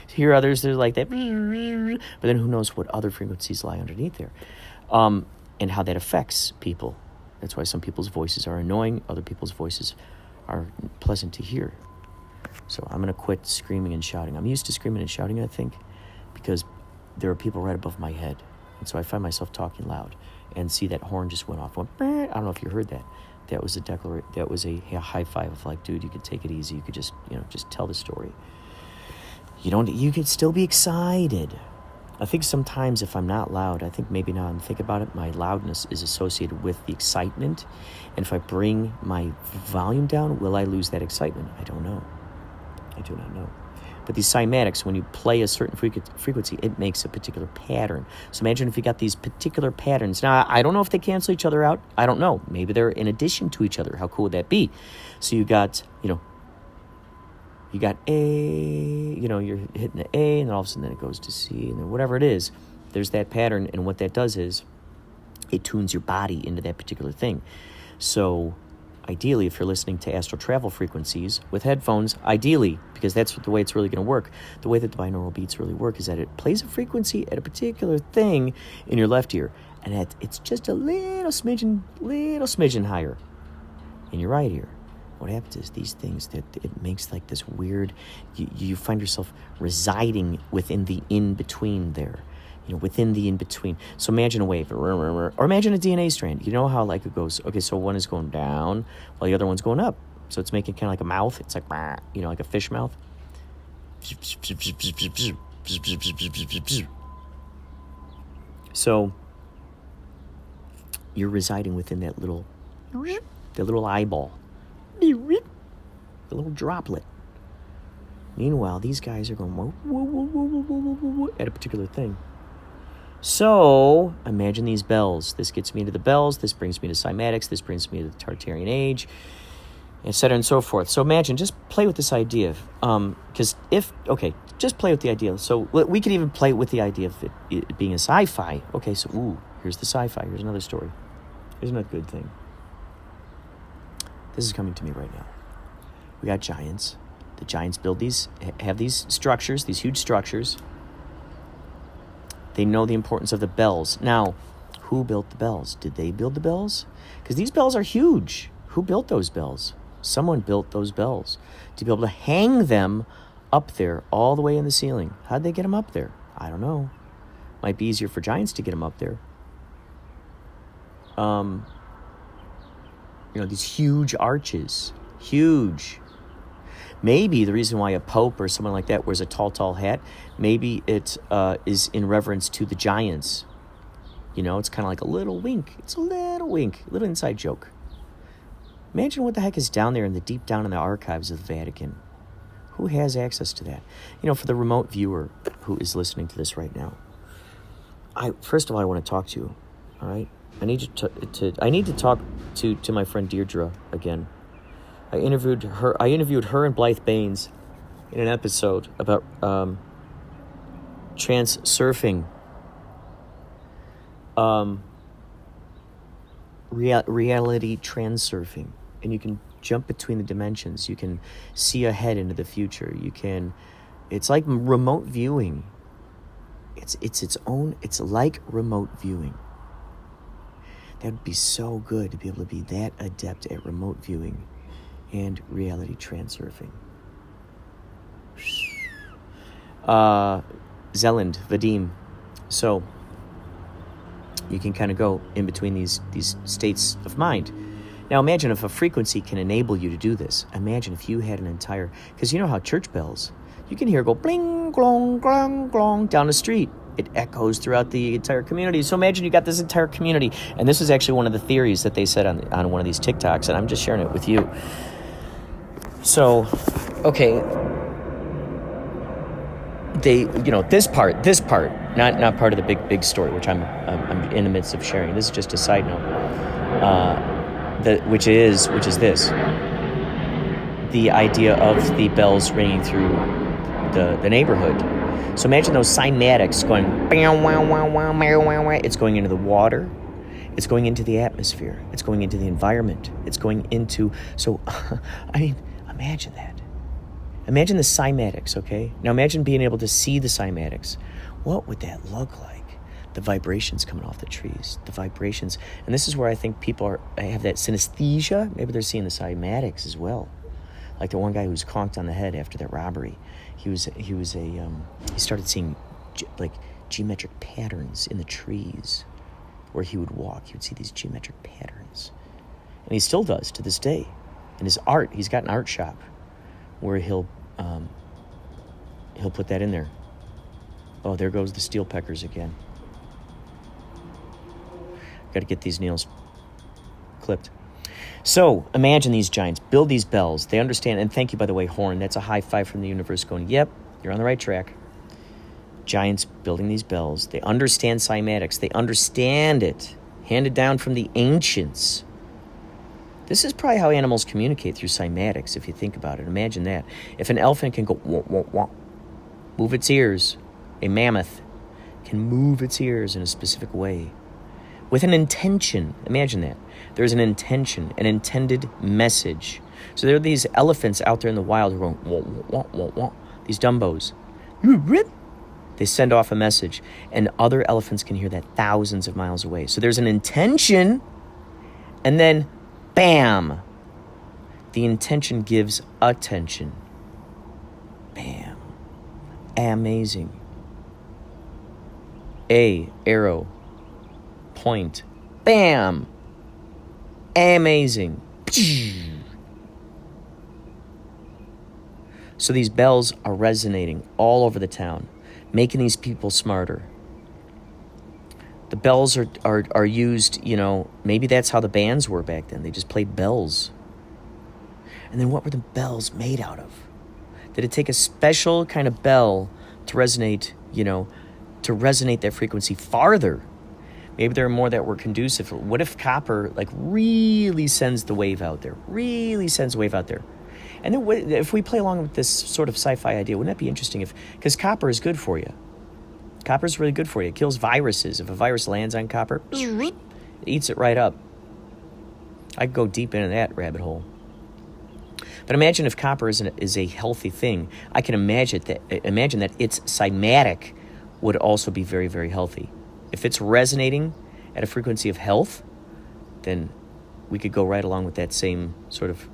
Hear others, they're like that. But then who knows what other frequencies lie underneath there. And how that affects people. That's why some people's voices are annoying. Other people's voices are pleasant to hear. So I'm going to quit screaming and shouting. I'm used to screaming and shouting, I think, because there are people right above my head. And so I find myself talking loud. And see, that horn just went off. I don't know if you heard that. That was a high five of like, dude, you could take it easy. You could just, just tell the story. You could still be excited. I think sometimes if I'm not loud, I think maybe now I'm thinking about it, my loudness is associated with the excitement. And if I bring my volume down, will I lose that excitement? I don't know. I do not know. But these cymatics, when you play a certain frequency, it makes a particular pattern. So imagine if you got these particular patterns. Now, I don't know if they cancel each other out. I don't know. Maybe they're in addition to each other. How cool would that be? So you got, you got A, you're hitting the A, and then all of a sudden then it goes to C, and then whatever it is, there's that pattern, and what that does is it tunes your body into that particular thing. So ideally, if you're listening to astral travel frequencies with headphones, ideally, because that's the way it's really going to work, the way that the binaural beats really work is that it plays a frequency at a particular thing in your left ear, and it's just a little smidgen higher in your right ear. What happens is these things, that it makes like this weird, you find yourself residing within the in-between there, within the in-between. So imagine a wave, or imagine a DNA strand. You know how like it goes, okay, so one is going down while the other one's going up. So it's making kind of like a mouth. It's like, like a fish mouth. So you're residing within that little eyeball. The little droplet. Meanwhile, these guys are going whoa, whoa, whoa, whoa, whoa, whoa, whoa, whoa, at a particular thing. So imagine these bells. This gets me to the bells. This brings me to cymatics. This brings me to the Tartarian age, etc. and so forth. So imagine, just play with this idea. Just play with the idea. So we could even play with the idea of it being a sci-fi. Okay, so here's the sci-fi. Here's another story. Here's another good thing. This is coming to me right now. We got giants. The giants have these structures, these huge structures. They know the importance of the bells. Now, who built the bells? Did they build the bells? Because these bells are huge. Who built those bells? Someone built those bells to be able to hang them up there all the way in the ceiling. How'd they get them up there? I don't know. Might be easier for giants to get them up there. These huge arches. Huge. Maybe the reason why a pope or someone like that wears a tall hat, maybe it is in reverence to the giants. It's kind of like a little wink. It's a little inside joke. Imagine what the heck is down there deep down in the archives of the Vatican. Who has access to that? For the remote viewer who is listening to this right now, first of all, I want to talk to you, all right? I need to talk to my friend Deirdre again. I interviewed her and Blythe Baines in an episode about trans-surfing, reality trans-surfing. And you can jump between the dimensions. You can see ahead into the future. It's like remote viewing. It's like remote viewing. That would be so good to be able to be that adept at remote viewing and reality transurfing. Zeland, Vadim. So you can kind of go in between these states of mind. Now imagine if a frequency can enable you to do this. Imagine if you had an entire, because you know how church bells, you can hear go bling, glong, glong, glong down the street. It echoes throughout the entire community. So imagine you got this entire community. And this is actually one of the theories that they said on one of these TikToks, and I'm just sharing it with you. So, okay, they, this part, not part of the big story, which I'm in the midst of sharing. This is just a side note, which is this: the idea of the bells ringing through the neighborhood. So imagine those cymatics going, it's going into the water, it's going into the atmosphere, it's going into the environment, it's going into, imagine that. Imagine the cymatics, okay? Now imagine being able to see the cymatics. What would that look like? The vibrations coming off the trees, the vibrations. And this is where I think people have that synesthesia. Maybe they're seeing the cymatics as well. Like the one guy who was conked on the head after that robbery. He started seeing like geometric patterns in the trees where he would walk. He would see these geometric patterns. And he still does to this day. In his art, he's got an art shop where he'll put that in there. Oh, there goes the steel peckers again. Got to get these nails clipped. So imagine these giants build these bells. They understand, and thank you, by the way, Horn. That's a high five from the universe going, yep, you're on the right track. Giants building these bells. They understand cymatics. They understand it. Handed down from the ancients. This is probably how animals communicate, through cymatics, if you think about it. Imagine that. If an elephant can go, wah, wah, wah, move its ears, a mammoth can move its ears in a specific way with an intention. Imagine that. There's an intention, an intended message. So there are these elephants out there in the wild who are going, wah, wah, wah, wah, wah. These Dumbos. They send off a message, and other elephants can hear that thousands of miles away. So there's an intention, and then, bam! The intention gives attention. Bam. Amazing. Arrow. Point. Bam! Amazing. So these bells are resonating all over the town, making these people smarter. The bells are used, maybe that's how the bands were back then. They just played bells. And then what were the bells made out of? Did it take a special kind of bell to resonate, to resonate that frequency farther? Maybe there are more that were conducive. What if copper, really sends the wave out there? Really sends the wave out there. And then if we play along with this sort of sci-fi idea, wouldn't that be interesting? Because copper is good for you. Copper is really good for you. It kills viruses. If a virus lands on copper, it eats it right up. I could go deep into that rabbit hole. But imagine if copper is a healthy thing. I can imagine that its cymatic would also be very, very healthy. If it's resonating at a frequency of health, then we could go right along with that same sort of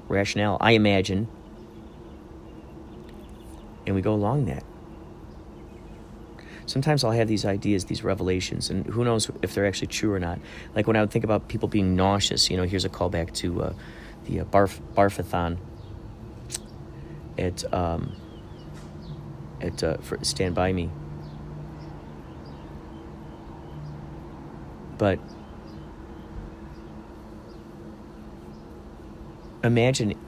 rationale, I imagine. And we go along that. Sometimes I'll have these ideas, these revelations, and who knows if they're actually true or not. Like when I would think about people being nauseous, here's a callback to the barfathon for Stand By Me. But imagine,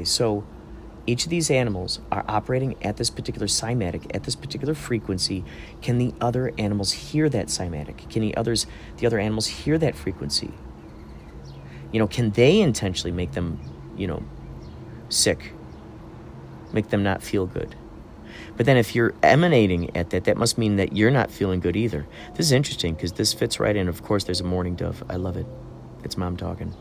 so each of these animals are operating at this particular cymatic, at this particular frequency. Can the other animals hear that cymatic? Can the other animals hear that frequency? Can they intentionally make them, sick? Make them not feel good? But then if you're emanating at that must mean that you're not feeling good either. This is interesting because this fits right in. Of course, there's a mourning dove. I love it. It's Mom talking.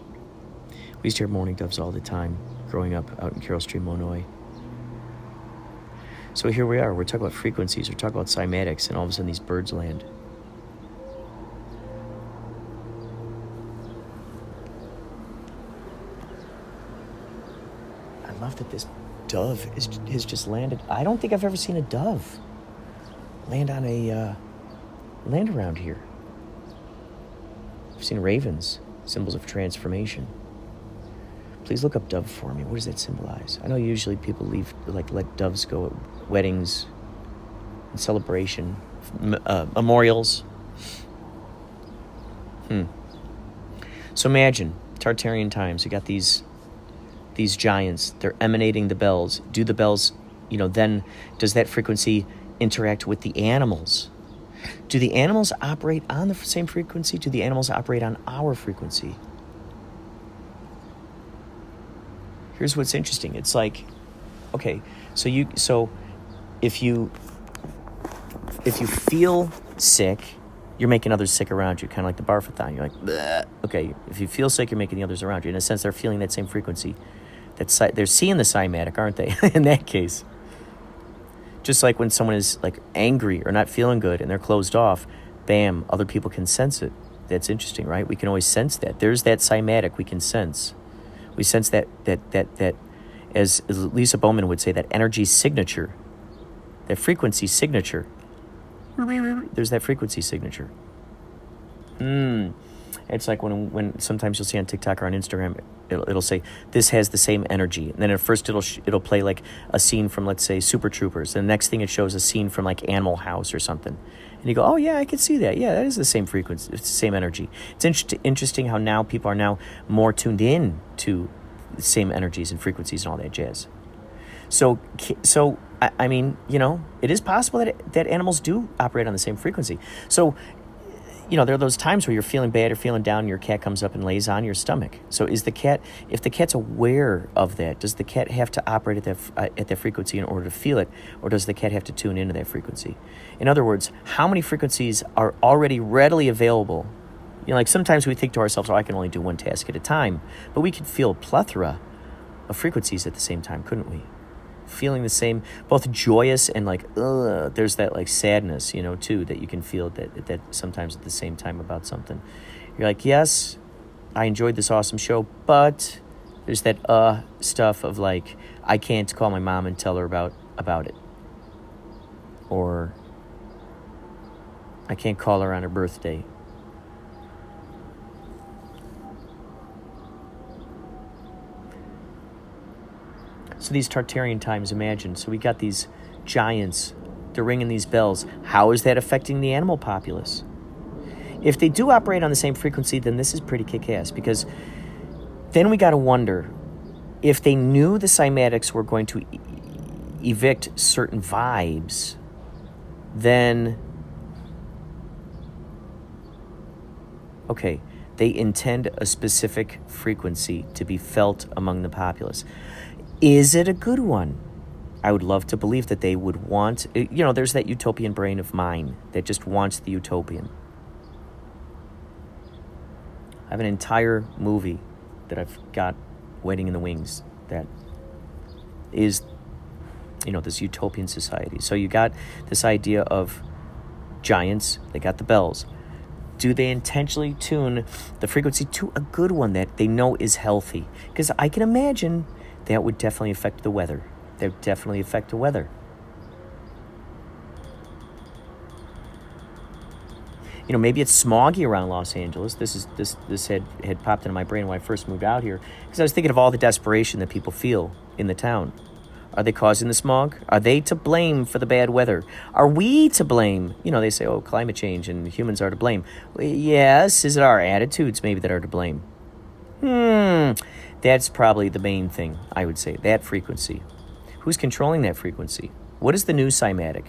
We used to hear mourning doves all the time growing up out in Carroll Stream, Illinois. So here we are. We're talking about frequencies. We're talking about cymatics, and all of a sudden these birds land. I love that this dove has just landed. I don't think I've ever seen a dove land around here. I've seen ravens, symbols of transformation. Please look up dove for me. What does that symbolize? I know usually people let doves go at weddings and celebration, memorials. So imagine Tartarian times. You got these giants. They're emanating the bells. Do the bells, then does that frequency interact with the animals? Do the animals operate on the same frequency? Do the animals operate on our frequency? Here's what's interesting. It's like, okay, so if you feel sick, you're making others sick around you, kind of like the barfathon. You're like, bleh. Okay, if you feel sick, you're making the others around you. In a sense, they're feeling that same frequency. They're seeing the cymatic, aren't they? In that case. Just like when someone is angry or not feeling good and they're closed off, bam, other people can sense it. That's interesting, right? We can always sense that. There's that cymatic we can sense. We sense that as Lisa Bowman would say, that energy signature, that frequency signature. There's that frequency signature. It's like when sometimes you'll see on TikTok or on Instagram, it'll say, this has the same energy. And then at first it'll play like a scene from, let's say, Super Troopers. And the next thing it shows a scene from like Animal House or something. And you go, oh yeah, I can see that. Yeah, that is the same frequency. It's the same energy. It's interesting how now people are now more tuned in to the same energies and frequencies and all that jazz. So I mean, it is possible that animals do operate on the same frequency. So, there are those times where you're feeling bad or feeling down and your cat comes up and lays on your stomach. So if the cat's aware of that, does the cat have to operate at that frequency in order to feel it, or does the cat have to tune into that frequency? In other words, how many frequencies are already readily available? Like sometimes we think to ourselves, I can only do one task at a time, but we could feel a plethora of frequencies at the same time, couldn't we? Feeling the same, both joyous and like, there's that like sadness, too, that you can feel that sometimes at the same time about something. You're like, yes, I enjoyed this awesome show, but there's that stuff of like, I can't call my mom and tell her about it. Or I can't call her on her birthday. So these Tartarian times, imagine. So we got these giants, they're ringing these bells. How is that affecting the animal populace? If they do operate on the same frequency, then this is pretty kick-ass, because then we got to wonder if they knew the cymatics were going to evict certain vibes, then, okay, they intend a specific frequency to be felt among the populace. Is it a good one? I would love to believe that they would want, there's that utopian brain of mine that just wants the utopian. I have an entire movie that I've got waiting in the wings that is, this utopian society. So you got this idea of giants, they got the bells. Do they intentionally tune the frequency to a good one that they know is healthy? Because I can imagine that would definitely affect the weather. That would definitely affect the weather. Maybe it's smoggy around Los Angeles. This had popped into my brain when I first moved out here, because I was thinking of all the desperation that people feel in the town. Are they causing the smog? Are they to blame for the bad weather? Are we to blame? They say, climate change and humans are to blame. Well, yes, is it our attitudes maybe that are to blame? That's probably the main thing, I would say, that frequency. Who's controlling that frequency? What is the new cymatic?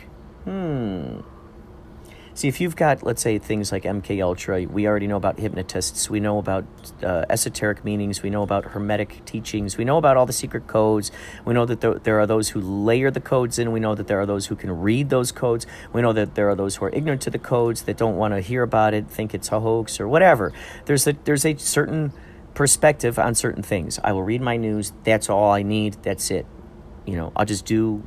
See, if you've got, let's say, things like MK Ultra, we already know about hypnotists, we know about esoteric meanings, we know about hermetic teachings, we know about all the secret codes, we know that there are those who layer the codes in, we know that there are those who can read those codes, we know that there are those who are ignorant to the codes, that don't want to hear about it, think it's a hoax or whatever. There's a certain perspective on certain things. I will read my news, that's all I need, that's it. I'll just do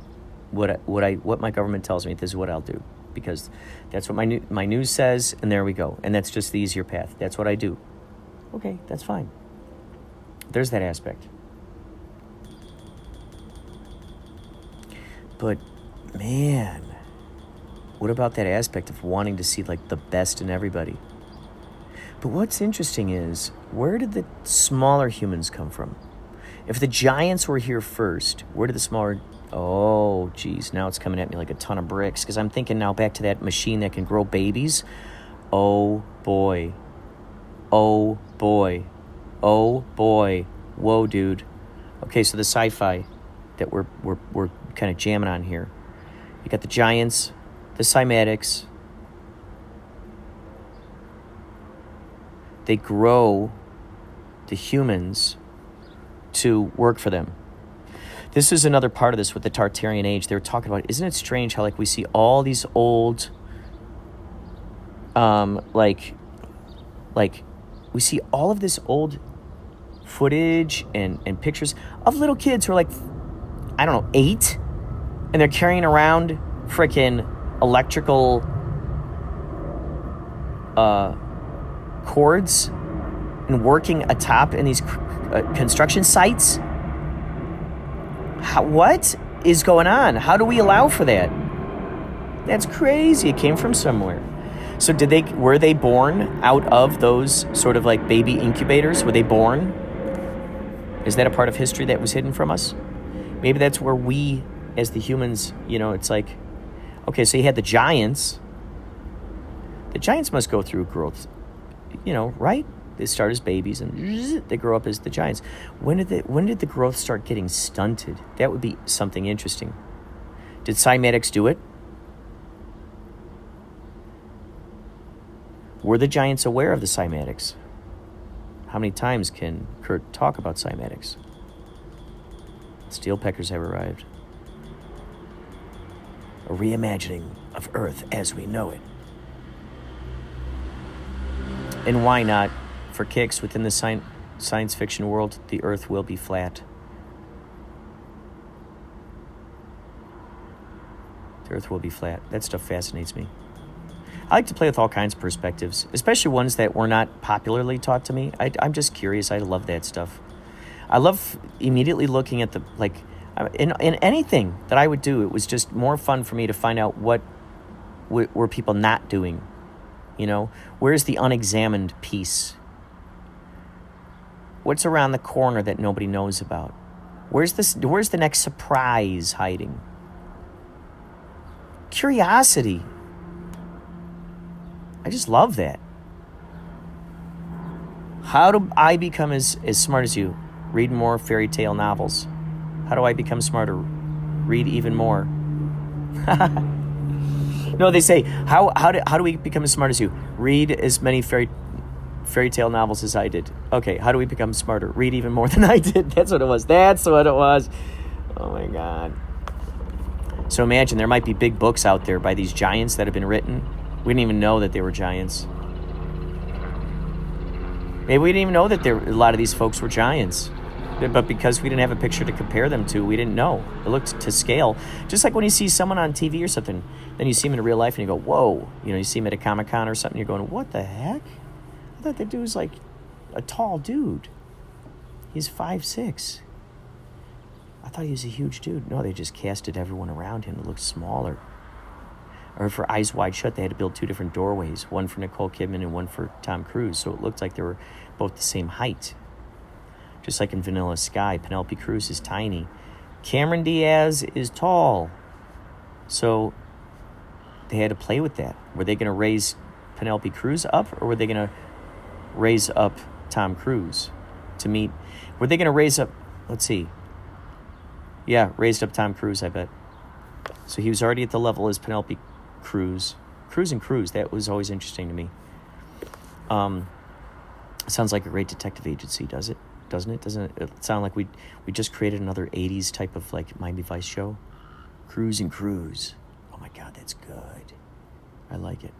what my government tells me, this is what I'll do, because that's what my news says, and there we go. And that's just the easier path. That's what I do. Okay, that's fine. There's that aspect. But, man, what about that aspect of wanting to see, like, the best in everybody? But what's interesting is, where did the smaller humans come from? If the giants were here first, where did the smaller... Oh, geez, now it's coming at me like a ton of bricks, because I'm thinking now back to that machine that can grow babies. Oh, boy. Oh, boy. Oh, boy. Whoa, dude. Okay, so the sci-fi that we're kind of jamming on here. You got the giants, the cymatics. They grow the humans to work for them. This is another part of this with the Tartarian age. They were talking about, isn't it strange how like we see all these old, like we see all of this old footage and pictures of little kids who are like, I don't know, 8, and they're carrying around frickin' electrical cords and working atop in these construction sites? What is going on? How do we allow for that? That's crazy. It came from somewhere. So were they born out of those sort of like baby incubators? Were they born? Is that a part of history that was hidden from us? Maybe that's where we, as the humans, it's like, okay, so you had the giants. The giants must go through growth, right? They start as babies and they grow up as the giants. When did the growth start getting stunted? That would be something interesting. Did cymatics do it? Were the giants aware of the cymatics? How many times can Kurt talk about cymatics? Steel peckers have arrived. A reimagining of Earth as we know it. And why not? For kicks, within the science fiction world, the Earth will be flat. The Earth will be flat. That stuff fascinates me. I like to play with all kinds of perspectives, especially ones that were not popularly taught to me. I'm just curious. I love that stuff. I love immediately looking at in anything that I would do, it was just more fun for me to find out what were people not doing. Where's the unexamined piece? What's around the corner that nobody knows about? Where's the next surprise hiding? Curiosity. I just love that. How do I become as smart as you? Read more fairy tale novels. How do I become smarter? Read even more. No, they say, how do we become as smart as you? Read as many fairy tale novels as I did. Okay, how do we become smarter? Read even more than I did. That's what it was. Oh my God. So imagine there might be big books out there by these giants that have been written. We didn't even know that they were giants. Maybe we didn't even know that a lot of these folks were giants. But because we didn't have a picture to compare them to, we didn't know. It looked to scale. Just like when you see someone on TV or something, then you see them in real life and you go, whoa. You see them at a Comic-Con or something, you're going, what the heck? I thought that dude was like a tall dude. He's 5'6". I thought he was a huge dude. No, they just casted everyone around him to look smaller. Or for Eyes Wide Shut, they had to build 2 different doorways, one for Nicole Kidman and one for Tom Cruise. So it looked like they were both the same height. Just like in Vanilla Sky, Penelope Cruz is tiny. Cameron Diaz is tall. So they had to play with that. Were they going to raise Penelope Cruz up, or were they going to raise up Tom Cruise to meet? Were they going to raise up, let's see. Yeah, raised up Tom Cruise, I bet. So he was already at the level as Penelope Cruz. Cruz and Cruz, that was always interesting to me. Sounds like a great detective agency, doesn't it? Doesn't it sound like we just created another 80s type of like Miami Vice show? Cruz and Cruz. Oh my God, that's good. I like it.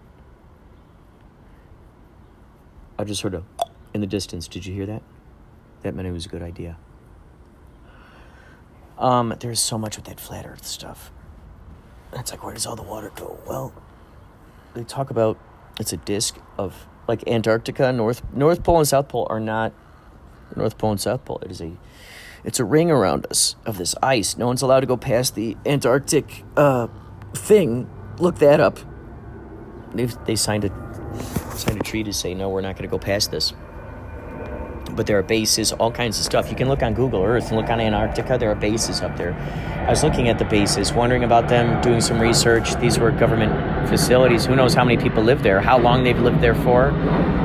I just sort of in the distance. Did you hear that? That meant it was a good idea. There's so much with that flat earth stuff. It's like, where does all the water go? Well, they talk about it's a disk of like Antarctica, North Pole and South Pole are not North Pole and South Pole. It's a ring around us of this ice. No one's allowed to go past the Antarctic thing. Look that up. They signed a treaty to say no, we're not going to go past this. But there are bases, all kinds of stuff. You can look on Google Earth and look on Antarctica. There are bases up there. I was looking at the bases, wondering about them, doing some research. These were government facilities. Who knows how many people live there, how long they've lived there for.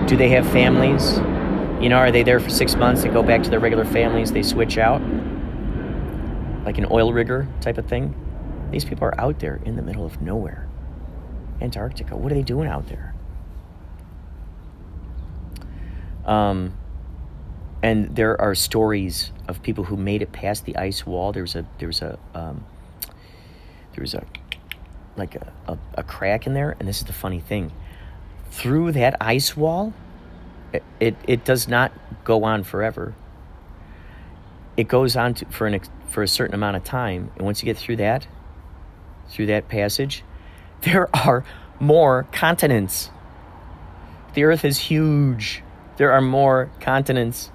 Do they have families? Are they there for 6 months? They go back to their regular families. They switch out. Like an oil rigger type of thing. These people are out there in the middle of nowhere. Antarctica. What are they doing out there? And there are stories of people who made it past the ice wall. There was a crack in there, and this is the funny thing. Through that ice wall, it does not go on forever. It goes on for a certain amount of time, and once you get through that passage, there are more continents. The Earth is huge. There are more continents.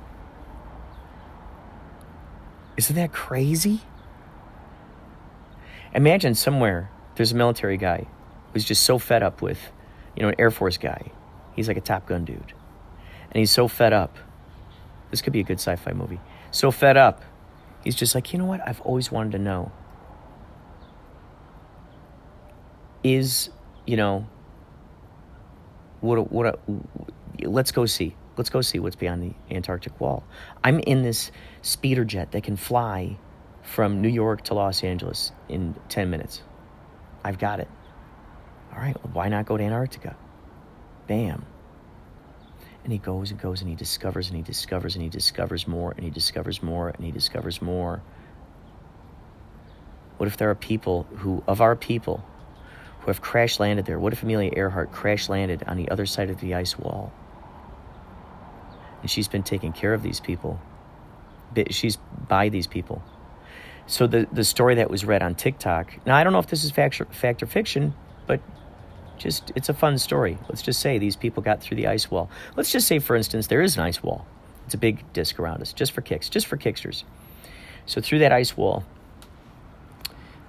Isn't that crazy? Imagine somewhere there's a military guy who's just so fed up with, an Air Force guy. He's like a Top Gun dude. And he's so fed up. This could be a good sci-fi movie. So fed up. He's just like, you know what? I've always wanted to know. Is, let's go see. Let's go see what's beyond the Antarctic wall. I'm in this speeder jet that can fly from New York to Los Angeles in 10 minutes. I've got it. All right, well, why not go to Antarctica? Bam. And he goes and goes and he discovers and he discovers and he discovers more and he discovers more and he discovers more. What if there are people who have crash landed there? What if Amelia Earhart crash landed on the other side of the ice wall? And she's been taking care of these people. She's by these people. So the story that was read on TikTok, now I don't know if this is fact or fiction, but just it's a fun story. Let's just say these people got through the ice wall. Let's just say, for instance, there is an ice wall. It's a big disc around us, just for kicks, just for kicksters. So through that ice wall,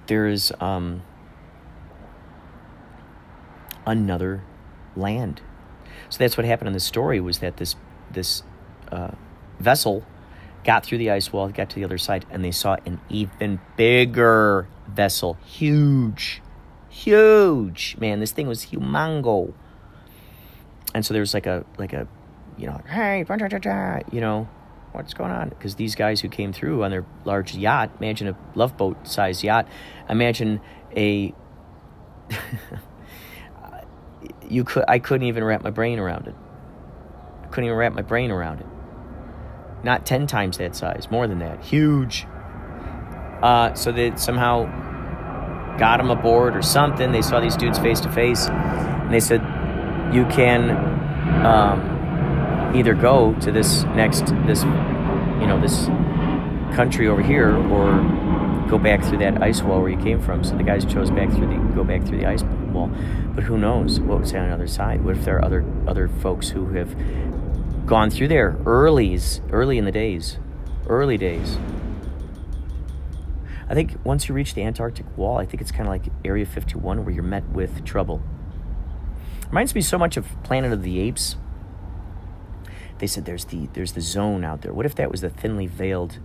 there's another land. So that's what happened in the story, was that this vessel got through the ice wall, got to the other side, and they saw an even bigger vessel. Huge. Man, this thing was humongo. And so there's like a hey, what's going on? Because these guys who came through on their large yacht, imagine a Love Boat-sized yacht, imagine I couldn't even wrap my brain around it. Not 10 times that size, more than that. Huge. So they somehow got them aboard or something. They saw these dudes face to face, and they said, you can either go to this country over here, or go back through that ice wall where you came from. So the guys chose go back through the ice wall. But who knows what was on the other side? What if there are other folks who have gone through there early in the days? I think once you reach the Antarctic wall, I think it's kind of like Area 51, where you're met with trouble. Reminds me so much of Planet of the Apes. They said there's the zone out there. What if that was the thinly veiled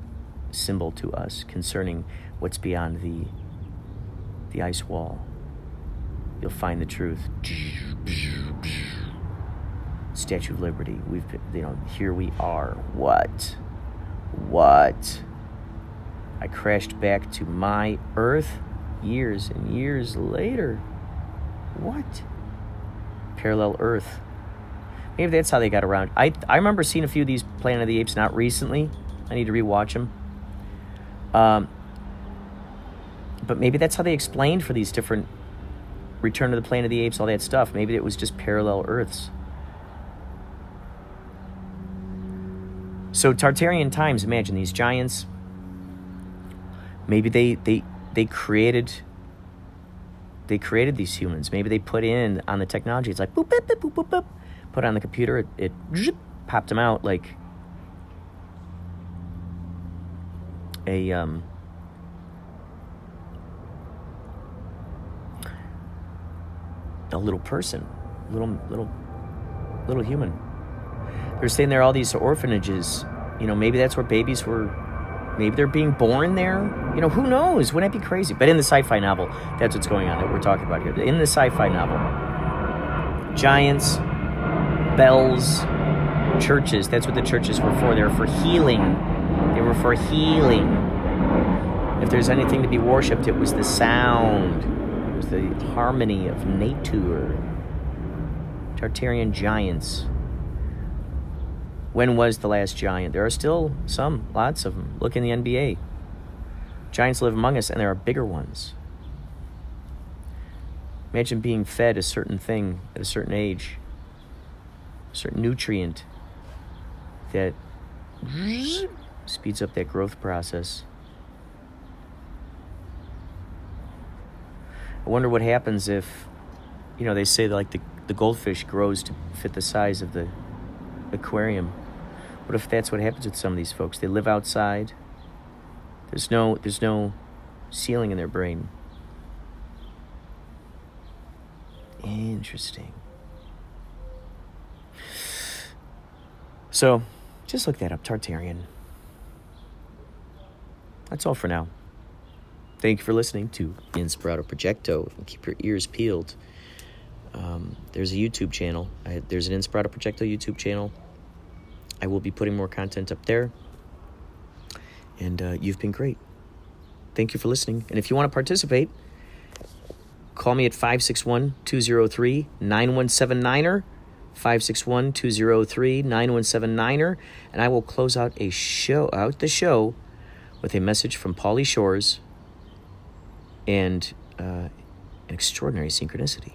symbol to us concerning what's beyond the ice wall? You'll find the truth. Statue of Liberty. Here we are. What? I crashed back to my Earth years and years later. What? Parallel Earth. Maybe that's how they got around. I remember seeing a few of these Planet of the Apes, not recently. I need to rewatch them. But maybe that's how they explained for these different Return to the Planet of the Apes, all that stuff. Maybe it was just parallel Earths. So Tartarian times, imagine these giants. Maybe they created these humans. Maybe they put in on the technology. It's like boop, boop, boop, boop, boop, boop. Put on the computer. It zip, popped them out like a little person, little human. They're saying there are all these orphanages. Maybe that's where babies were. Maybe they're being born there. Who knows? Wouldn't that be crazy? But in the sci-fi novel, that's what's going on that we're talking about here. In the sci-fi novel, giants, bells, churches. That's what the churches were for. They were for healing. If there's anything to be worshipped, it was the sound. It was the harmony of nature. Tartarian giants. When was the last giant? There are still lots of them. Look in the NBA. Giants live among us, and there are bigger ones. Imagine being fed a certain thing at a certain age, a certain nutrient that speeds up that growth process. I wonder what happens if, they say that like the goldfish grows to fit the size of the aquarium. What if that's what happens with some of these folks? They live outside. There's no ceiling in their brain. Interesting. So, just look that up, Tartarian. That's all for now. Thank you for listening to Inspirado Projecto. And keep your ears peeled. There's a YouTube channel. There's an Inspirado Projecto YouTube channel. I will be putting more content up there. And you've been great. Thank you for listening. And if you want to participate, call me at 561-203-9179er. 561-203-9179er. And I will close out the show with a message from Pauly Shores and an extraordinary synchronicity.